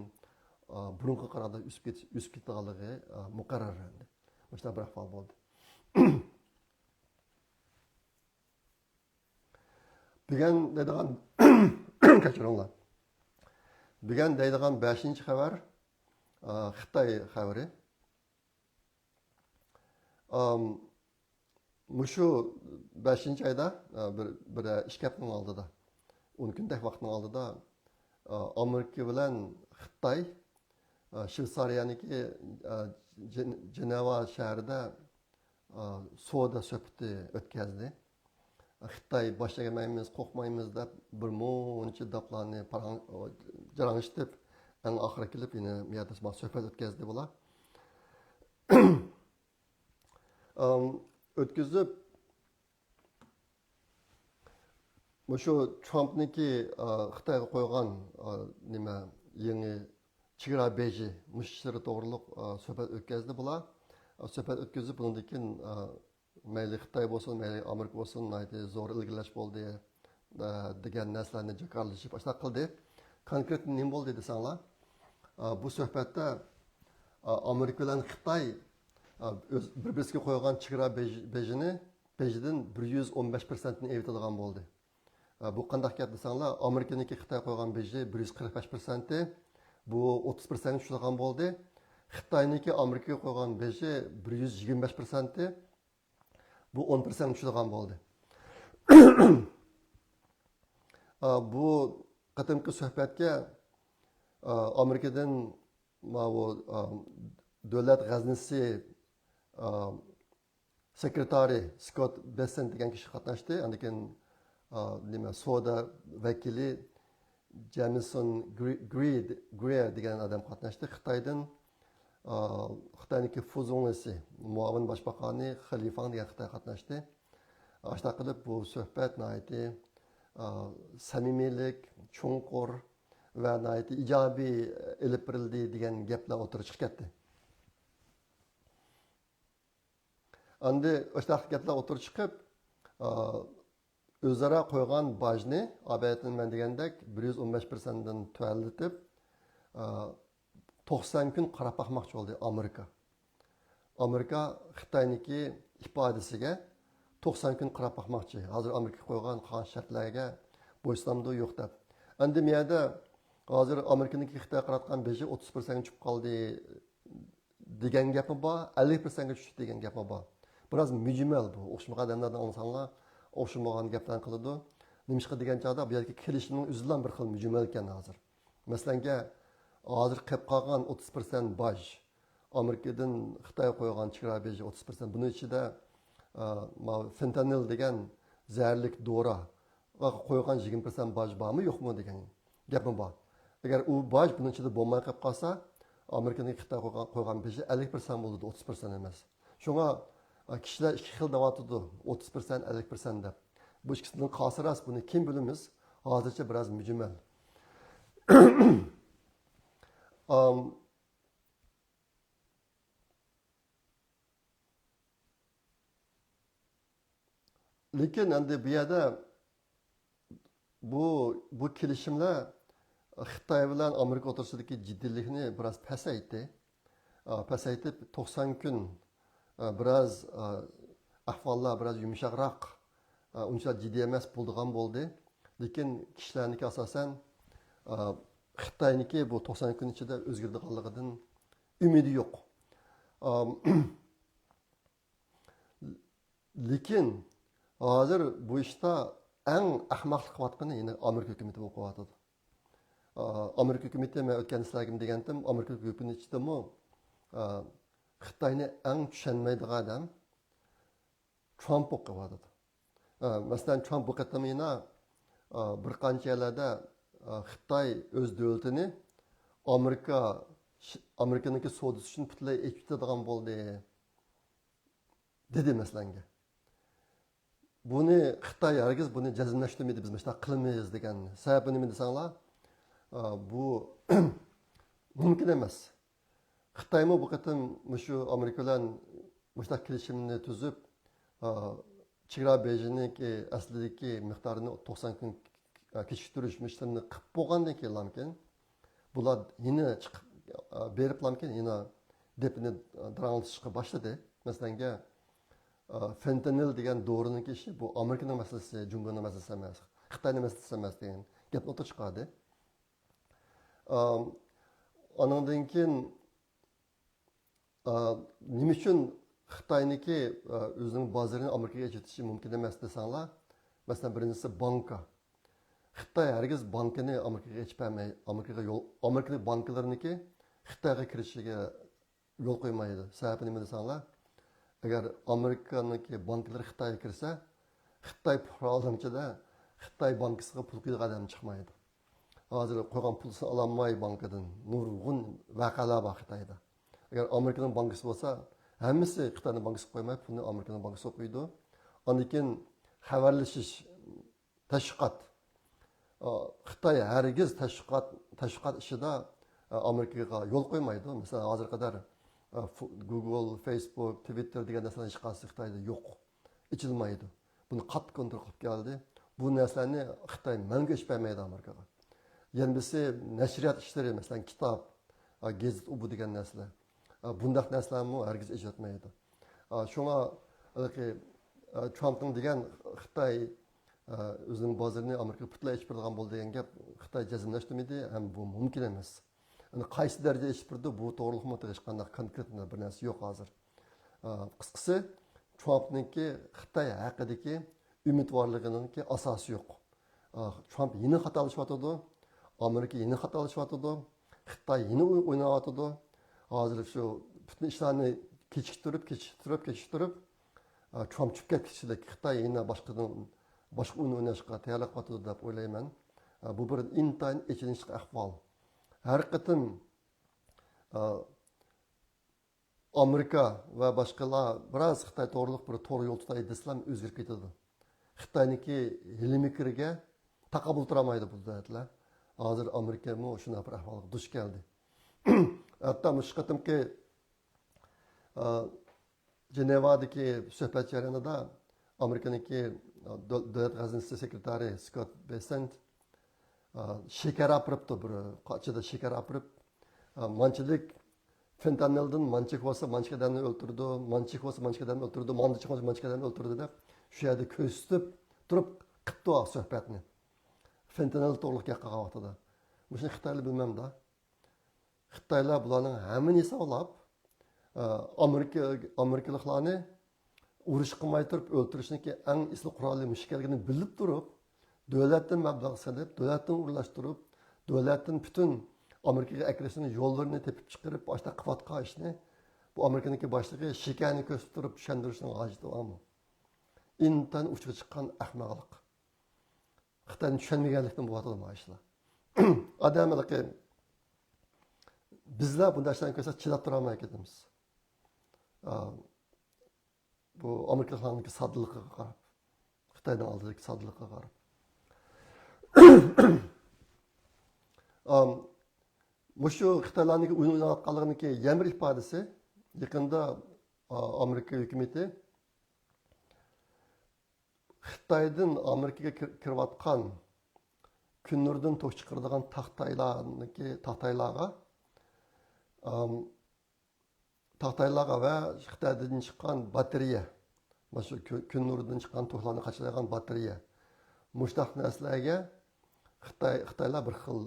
burunga qaraganda o'sib ketganligi muqarrar endi. O'sha bir ahvol bo'ldi. Degan deydigan kechiringlar. Degan deydigan 5-xabar Xitoy xabari. Mushu 5-oyda bir ish haftaning oldida, 10 kunlik vaqtning oldida Amerika bilan Xitoy Shveysariyaniki Jeneva shahrida savdo suhbati o'tkazdi. Xitoy boshlamaymiz, qo'rqmaymiz deb bir muncha daplarni jarangishtirib, eng oxiri kelib yana bu yerda suhbat o'tkazdi bular. O'tkazib shu Trumpniki Xitoyga qo'ygan nima yangi chegara beji mushlari to'g'riliq suhbat o'tkazdi bular. Suhbat o'tkazib bundan keyin mayli Xitoy bo'lsin, mayli Amerika bo'lsin, zo'r ilgilash bo'ldi degan narsalarni jakarlashib boshqa qildi. Konkret nima bo'ldi desanglar, bu suhbatda Amerika bilan Xitoy bir-biriga qo'ygan chegara bejidan 115%ni evitadigan bo'ldi. Bu qanday gap desanglar, Amerikaniki Xitoy qo'ygan beji 145%, bu 30%ga tushadigan bo'ldi. Xitoyniki Amerikaga qo'ygan beji 125%, bu 10%ga tushadigan bo'ldi. Bu qatimki suhbatga Amerikadan davlat g'aznisi sekretari Scott Bessent degan kishi qatnashdi. Andikin nima savdo vakili Jamison Greer degan odam qatnashdi. Xitoydan Xitoyniki fuzonisi muavin boshbaqoni Xalifang degan Xitoy qatnashdi. Ashta qilib bu suhbat nihoyatda samimiylik, chunqur va nihoyatda ijobiy ilib berildi degan gaplar o'tirib chiqib ketdi. Endi o'sha gaplar o'tirib chiqib, o'zaro qo'ygan bajni, obatni men degandek 115%dan tuvallatib 90 kun qarab boqmoqchi bo'ldi Amerika. Amerika Xitoyniki ifodasiga 90 kun qarab boqmoqchi. Hozir Amerika qo'ygan qancha shartlarga bo'ysunamdi yo'q deb. Endi bu yerda hozir Amerikaniki Xitoy qaratgan beji 30%ga tushib qoldi degan gapmi bor, 50%ga tushdi degan gapmi bor. Biraz mücmel bu. O'xshamagan odamlardan olsanglar, o'xshamagan gaplarni qiladi. Nimishqa degan chog'da bu yerga kelishning o'zidan bir xil mücmel ekan hozir. Masalan, hozir qilib qolgan 30% baj, Amerikadan Xitoy qo'ygan chegara beji 30%. Buning ichida fentanyl degan zaharlik dori qo'ygan 20% baj bormi, yo'qmi degan gapmi bor. agar u boj buning ichida bo'lmay qolib qolsa, Amerikaning Xitoy qo'ygan beji 50% bo'ladi, 30% emas. Shunga kishilar ikki xil deyotdi, 30%, 50% deb. Bu ikkisining qaysi rost, buni kim bilamiz? Hozircha biroz mujmal. Lekin endi bu yerda bu kelishimlar Xitoy bilan Amerika o'rtasidagi jiddiylikni biroz pasaytdi. Pasaytib 90 kun biroz ahvollar biroz yumshoqroq, uncha jiddiy emas bo'lgan bo'ldi. Lekin kishilarniki asosan Xitoyniki bu 90 kun ichida o'zgaradiganligidan umidi yo'q. Lekin hozir bu ishda eng ahmoqlik qilayotgani yine Amerika hukumati bo'lib qo'yadi. Amerika hukumati men o'tgan sizlarga degandim, Amerika hukumati ichidami Xitoyni eng tushunmaydigan odam Trump bo'lib qo'yadi. Masalan, Trump bu qatamina bir qancha yerlarda Xitoy o'z davlatini Amerikaniki savdosi uchun butunlay echib tutadigan bo'ldi dedi masalanga. Buni Xitoy hargiz buni jazmlashtirmaydi, biz mana qilmaymiz degan. Sababi nima desanglar, bu mumkin emas. Xitoymi bu qatam shu Amerika bilan mushta kelishimni tuzib, chegara bejiniki aslidagi miqdorini 90 kun kechiktirish mishlarini qilib bo'lgandan keyin bular yana chiqib berib lamkin yana depini dranglashga boshladi. Masalan, fentanyl degan dorining ishi bu Amerikaning masalasi, Jungoning masalasi emas, Xitoyning masalasi emas degan gapni o'tib chiqadi. Ondan keyin nima uchun Xitoyniki o'zining bozorini Amerikaga yetishi mumkin emas desanglar, masalan, birinchisi banka. Xitoy hargiz bankini Amerikaga yetib bermaydi. Amerikaning banklariniki Xitoyga kirishiga yo'l qo'ymaydi. Sababi nima desanglar, agar Amerikaniki banklari Xitoyga kirsa, Xitoy fuqaroligida Xitoy bankasiga pul qo'yadigan odam chiqmaydi. Hozir qo'ygan pulni ololmay bankadan nurg'un voqealar bor Xitoyda. Agar Amerikaning bankasi bo'lsa, hammasi Xitoyning bankasiga qo'ymay, pulni Amerikaning bankasiga qo'ydi. Ondan keyin xabarlashish, tashviqot. Xitoy hargiz tashviqot ishida Amerikaga yo'l qo'ymaydi. Masalan, hozir qadar Google, Facebook, Twitter degan narsalar hech qaysi Xitoyda yo'q. Ichilmaydi. Buni qattiq kontrol qilib keldi. Bu narsalarni Xitoy mangu ish bermaydi Amerikaga. Yana birisi nashriyat ishlari, masalan, kitob, gazet bu degan narsalar. Bundaq narsalarni hargiz ijratmaydi. Shunga Trumpning degan Xitoy o'zining bozorini Amerikaga butunlay ichib beradigan bo'ldi degan gap Xitoy jazmlashtirmaydi, ham bu mumkin emas. Qaysi darajada ichib berdi, bu to'g'rilikmi hech qanday konkret bir narsa yo'q hozir. Qisqasi, Trumpningki Xitoy haqidagi umidvorligininki asosi yo'q. Trump yeni xatolashyotdi, Amerika yeni xatolashyotdi, Xitoy yeni o'ynayotdi. Hozir shu butun ishlarni kechiktirib Trump chiqib ketishidek Xitoy yana boshqa o'yin o'ynashga tayyorlanyapti deb o'ylayman. Bu bir intayin ichinishli ahvol. Har qatim Amerika va boshqalar biroz Xitoy to'g'riliq bir to'g'ri yo'l tutay desam o'zgarib ketadi. Xitoyniki hilmikirga taqabul turamaydi bu davlatlar. Hozir Amerika mu shuna bir ahvolga duch keldi. Hatto shu qatimki Jenevadagi suhbat jarayonida Amerikaniki davlat xazinasi sekretari Scott Bessent shekar apiribdi, bir qachida shekar apirib, manchilik fentanildan manchik bo'lsa manchikadanni o'ltirdi, manchik bo'lsa manchikadanni o'ltirdi, manchik bo'lsa manchikadanni o'ltirdi deb shu yerda ko'rsatib turib qilibdi suhbatni. Fentanil to'g'riliq gapga vaqtida. Buni Xitoylar bilmamda. Xitoylar bularning hammani hisoblab Amerikaliklarni urush qilmay turib o'ltirishniki eng isli qurolli mushkelligini bilib turib, davlatdan mablag' solib, davlatdan urlashtirib, davlatdan butun Amerikaga agressiyani yo'llarini tepib chiqarib, boshqa qilayotgan ishni bu Amerikaniki boshlig'i shekarni ko'rsatib turib tushuntirishning hojati bormi? Intan uchiga chiqqan ahmoqlik. Xitoyni tushunmaganlikdan bo'lyapti bu ishlar. Adamlıkı bizler bu derslerini koysak çilap duramayı ketimiz. Bu Amerikalılarınki sadılıkka qarab, Xitaydan aldığındaki sadılıkka qarab. Muşu Xitaylarniki uygulanıp qalğaniki yemir ifadesi yakında Amerika hükümeti Xitaydan Amerikaga kirayotgan kunlardan to'q chiqaradigan taxtaylarga va Xitoydan chiqqan batareya, mana shu kun nuridan chiqqan to'qlarni qachilaydigan batareya. Mushtaq narsalarga Xitoylar bir xil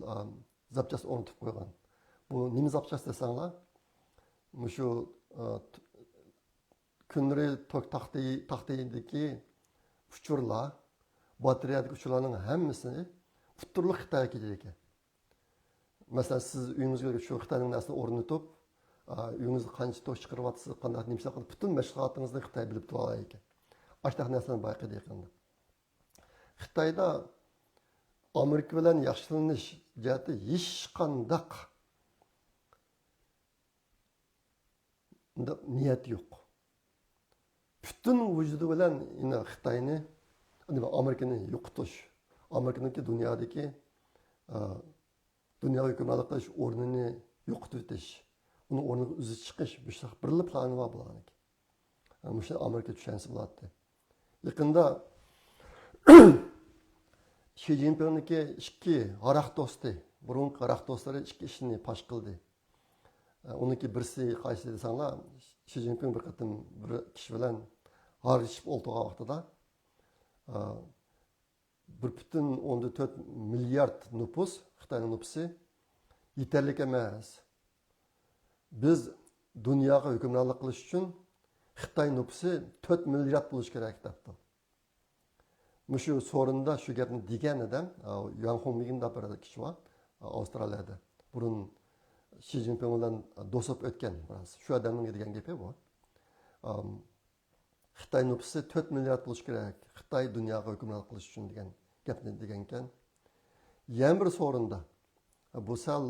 zapchast o'rnatib qo'ygan. Bu nima zapchast desanglar, shu kunlari taxtaydagi uchurlar, batareyadagi uchurlarning hammasini puturli Xitoyga ketadi ekan. Masalan, siz uyingizga shu Xitoyning narsasini o'rnatib, uyingizda qancha to'sh chiqaryapsiz, qanday nimsa qilib, butun mashg'ulotingizni Xitoy bilib turadi ekan. Ashtaq narsani bayqaydi yaqinda. Xitoyda Amerika bilan yaxshilanish jihati hech qanday niyat yo'q. Butun vujudi bilan Xitoyni, Amerikani yo'qotish, Amerikaniki dunyodagi dunyo hukmronlik qilish o'rnini yo'qotib o'tish, uni o'rniga uzib chiqish, birli plani bor bularniki. Shuni Amerika tushunsa bo'ladi. Yaqinda Xi Jinpingniki ikki haroq do'sti, burungi haroq do'stlari ikki ishni pash qildi. Uniki birisi qaysi desanglar, Xi Jinping bir qatim bir kishi bilan harishib o'tirgan vaqtida 1,4 milyard nüfus, Xitoyning nüfusi yeterli emas. Biz dunyoga hukmronlik qilish uchun Xitoy nüfusi 4 milyard bo'lish kerak debdi. Shu so'rinda shu gapni degan odam Yang Hongming deb bir kishi bor, Avstraliyada. Burun Xi Jinping bilan do'stlik o'tgan biroz. Shu odamning degan gapi bu. Xitoy nüfusi 4 milyard bo'lish kerak. Xitoy dunyoga hukmronlik qilish uchun degan gapni degan ekan. Yana bir so'rinda bu sal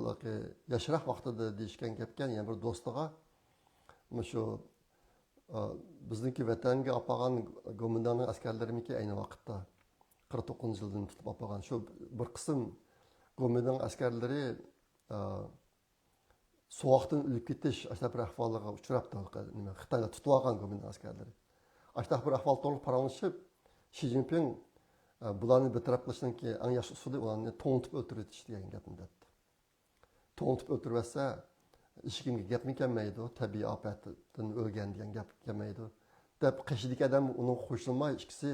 yoshroq vaqtida deyishgan gapkan, yana bir do'stiga shu bizniki vatanga olib qolgan Gomindanning askarlarimiki ayni vaqtda 49 yildan tutib olib qolgan shu bir qism Gomindan askarlari sovuqdan o'lib ketish ashab bir ahvolga uchrabdi. Nima Xitoyda tutib olgan Gomindan askarlari. Ashab bir ahvol to'liq paranglashib, Xi Jinping bularni bitirib qilishdan keyin eng yaxshi usuli ularni to'ntib o'ldirish degan gapni dedi. To'ntib o'ldirsa hech kimga gapmi kelmaydi, tabiiy ofatdan o'lgan degan gap kelmaydi. Deb qishidagi odam uning qo'shilmay ikkisi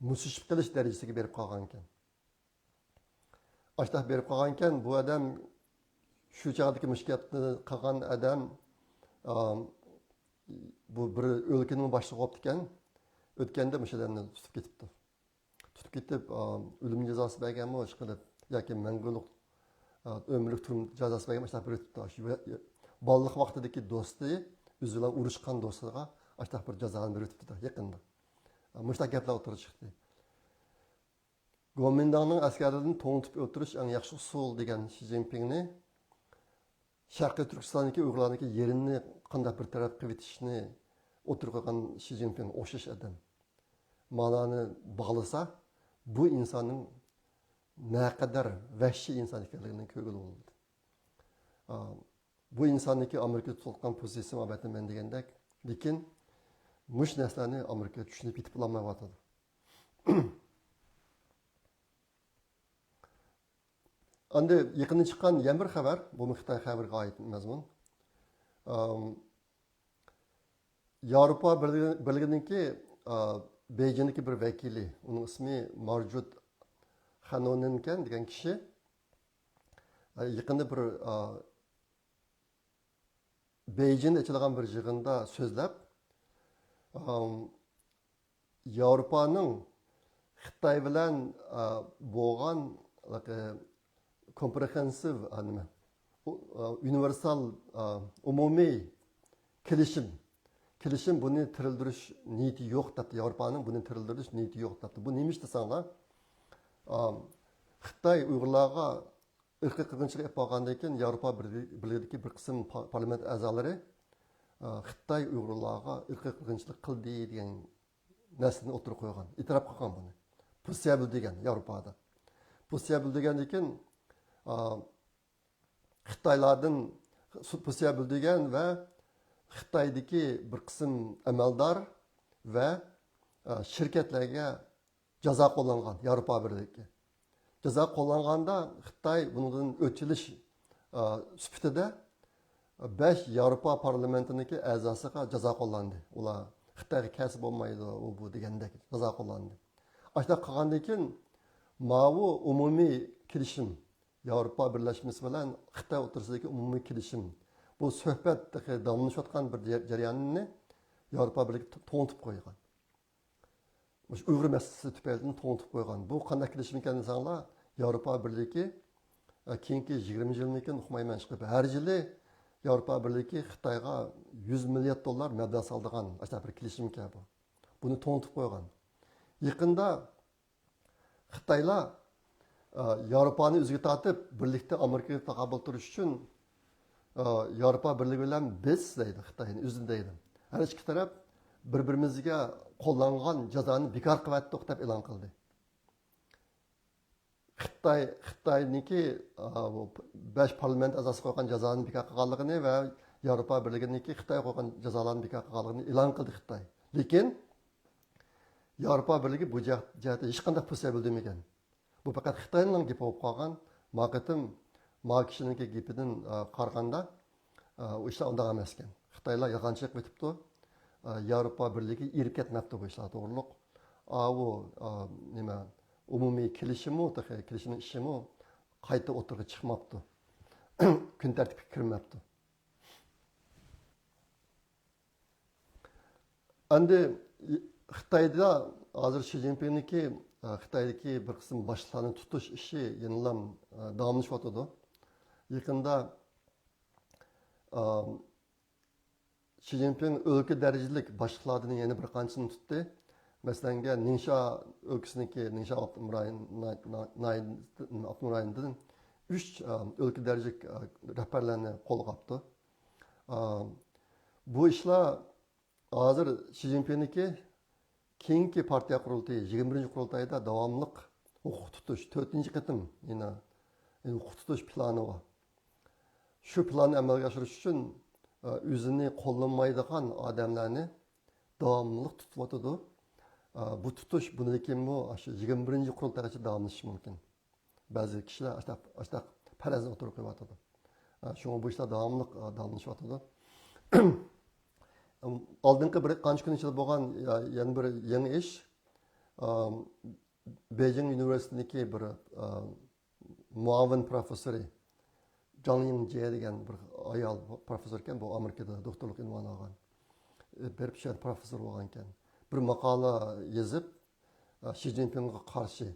musishib qilish darajasiga berib qolgan ekan. Ashtab berib qolgan ekan, bu odam shu chog'dagi mushkatni qilgan odam bu bir o'lkaning boshlig'i bo'lib ekan. O'tganda o'sha odamni tutib ketibdi. Tutib ketib o'lim jazosi berganmi, o'sha qilib yoki mangulik ömürlük turum cezası vermiş bir ötüptü. Ballık vaxtidagi do'sti, o'zi bilan urushgan do'stiga ashta bir jazoni berib o'tibdi yaqinda. Mushta gaplar o'tirib chiqdi. Gomindanning askarlarini to'ntib o'tirish eng yaxshi usul degan Xi Jinpingni Sharqiy Turkistondagi Uyg'urlarning yerini qanday bir taraf qilib etishni o'tirib qo'ygan Xi Jinping o'xshash odam. Ma'noni bog'lasa, bu insonning ne kadar vahşi insan ekanligining ko'ngili bo'ldi. Bu insonniki Amerika tutgan pozitsiyasi mabatni men degandek, lekin mush narsalarni Amerika tushunib yetib olmayotdi. Endi yaqinda chiqqan yana bir xabar, bu Xitoy xabariga oid mazmun. Yevropa birligininki Beijingdagi bir vakili, uning ismi Marjut Xanoninkan degan kishi yaqinda bir Beijingda ochilgan bir yig'inda so'zlab Yevropaning Xitoy bilan bo'lgan komprehensiv universal umumiy kelishim buni tirildirish niyati yo'q debdi. Yevropaning buni tirildirish niyati yo'q debdi. Bu nima desanglar, Xitoy Uyg'urlarga irqiy qirg'inchilik olib qolgandan keyin Yevropa Birligidagi bir qism parlament a'zolari Xitoy Uyg'urlarga irqiy qirg'inchilik qildi degan narsani o'tirib qo'ygan, e'tirof qilgan buni. Pusyabl degan Yevropada. Pusyabl degandan keyin Xitoylardan Pusyabl degan va Xitoydagi bir qism amaldor va shirkatlarga jazo qo'llangan Yevropa Birligiga. Jazo qo'llanganda Xitoy bundan o'chilish sifatida 5 Yevropa parlamentiniki a'zosiga jazo qo'llandi. Ular Xitoyga kasb bo'lmaydi, u bu degandek jazo qo'llandi. Ashta qilgandan keyin mavu umumiy kelishim Yevropa Birlashmasi bilan Xitoy o'rtasidagi umumiy kelishim bu suhbat davomlashayotgan bir jarayonni Yevropa Birligi to'ntib qo'ygan. Uyg'ur masalasi tufaylidan to'ntib qo'ygan. Bu qanday kelishim ekan desanglar, Yevropa Birligi keyingi 20 yildan keyin uqmayman chiqib, har yili Yevropa Birligi Xitoyga 100 milliard dollar mablag' soldigan ashta bir kelishim ekan bu. Buni to'ntib qo'ygan. Yaqinda Xitoylar Yevropani o'ziga tortib, birlikda Amerikaga taqobil turish uchun Yevropa Birligi bilan biz deydi Xitoyni o'zini deydi. Har ikki taraf bir-birimizga qo'llangan jazoni bekor qilyapti deb e'lon qildi. Xitoyniki 5 parlament a'zosi qo'ygan jazoni bekor qilganligini va Yevropa Birliginiki Xitoy qo'ygan jazolarni bekor qilganligini e'lon qildi Xitoy. Lekin Yevropa Birligi bu jihatda hech qanday pusiya bildirmagan. Bu faqat Xitoyning gapi bo'lib qolgan. Maqatim Makishiniki gapidan qaraganda u ishlar unday emas ekan. Xitoylar yolg'onchilik qilibdi. Yevropa Birligi erib ketmabdi bu ishlar to'g'riliq. U nima umumiy kelishimi, kelishimning ishimi qayta o'tirib chiqmabdi. Kun tartibga kirmabdi. Endi Xitoyda hozir Xi Jinpingniki Xitoydagi bir qism boshliqlarni tutish ishi yenilam davomlashyapti. Yaqinda Xi Jinping o'lka darajalik boshliqlardan yana bir qanchasini tutdi. Masalan, Ningxia o'lkasiniki Ningxia Abnurayindan 3 o'lka darajalik rahbarlarni qo'lga oldi. Bu ishlar hozir Xi Jinpingniki keyingi partiya qurultayı 21. qurultayda davomliq huquq tutish 4-chi qatim yana huquq tutish plani bor. Shu planni amalga oshirish uchun o'zini qo'llanmaydigan odamlarni davomliq tutyapti. Bu tutish bundan bu 21. qurultaygacha davomlashishi mumkin. Ba'zi kishilar asta farazni o'tirib qo'yapti. Shunga bu ishlar davomliq davomlashyapti. Oldingi bir qancha kun ichida bo'lgan yana bir yangi ish Beijing universitetidagi bir muavin professori Zhang Yingjie degan bir ayol professor ekan, bu Amerikada doktorlik unvoni olgan. Bir professor bo'lgan ekan. Bir maqola yozib Xi Jinpingga qarshi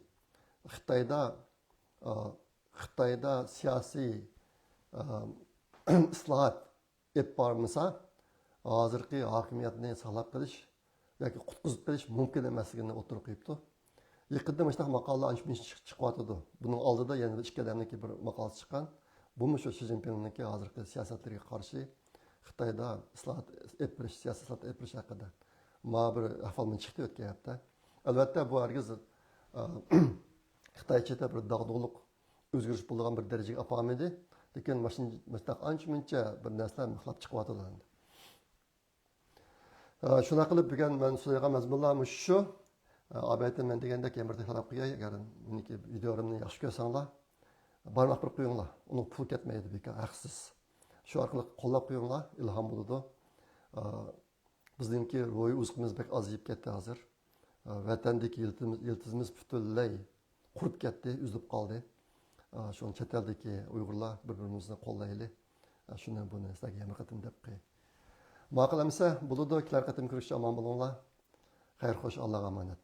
Xitoyda siyosiy islohot ep bormasa hozirgi hokimiyatni saqlab qolish yoki qutqizib qolish mumkin emasligini o'tirib qo'yibdi. Yaqinda mana shunaqa maqolalar ancha chiqyapti. Buning oldida yana ikki odamniki bir maqola chiqqan. Bu shu Xi Jinpingniki hozirgi siyosatlarga qarshi Xitoyda islohot etirish, siyosiy islohot etirish haqida bir ahvoldan chiqdi o'tgan hafta. Albatta bu hargiz Xitoychada bir dog'dug'liq o'zgarish bo'lgan bir darajaga olib bormaydi. Lekin mana ancha bir narsalar mixlab chiqyapti. Shuna qilib bugun men so'ragan mazmunlar shu. Albatta men deganda kamar talab qo'yay, agar meniki videoimni yaxshi ko'rsanglar, barmoq bir qo'yinglar. Uni pul ketmaydi bekor, haqsiz. Shu orqali qo'llab qo'yinglar, ilhom bo'ladi. Bizningki ro'y o'zimiz bek ozayib ketdi hozir. Vatandagi yiltizimiz butunlay qurib ketdi, uzilib qoldi. Shuni chet eldagi Uyg'urlar bir-birimizni qo'llaylik. Shuni buni sizlarga yana qatim deb qo'y. Ma'qul amsa bo'ladi, kelar qatim ko'rishga omon bo'linglar. Xayr xo'sh, Allohga omonat.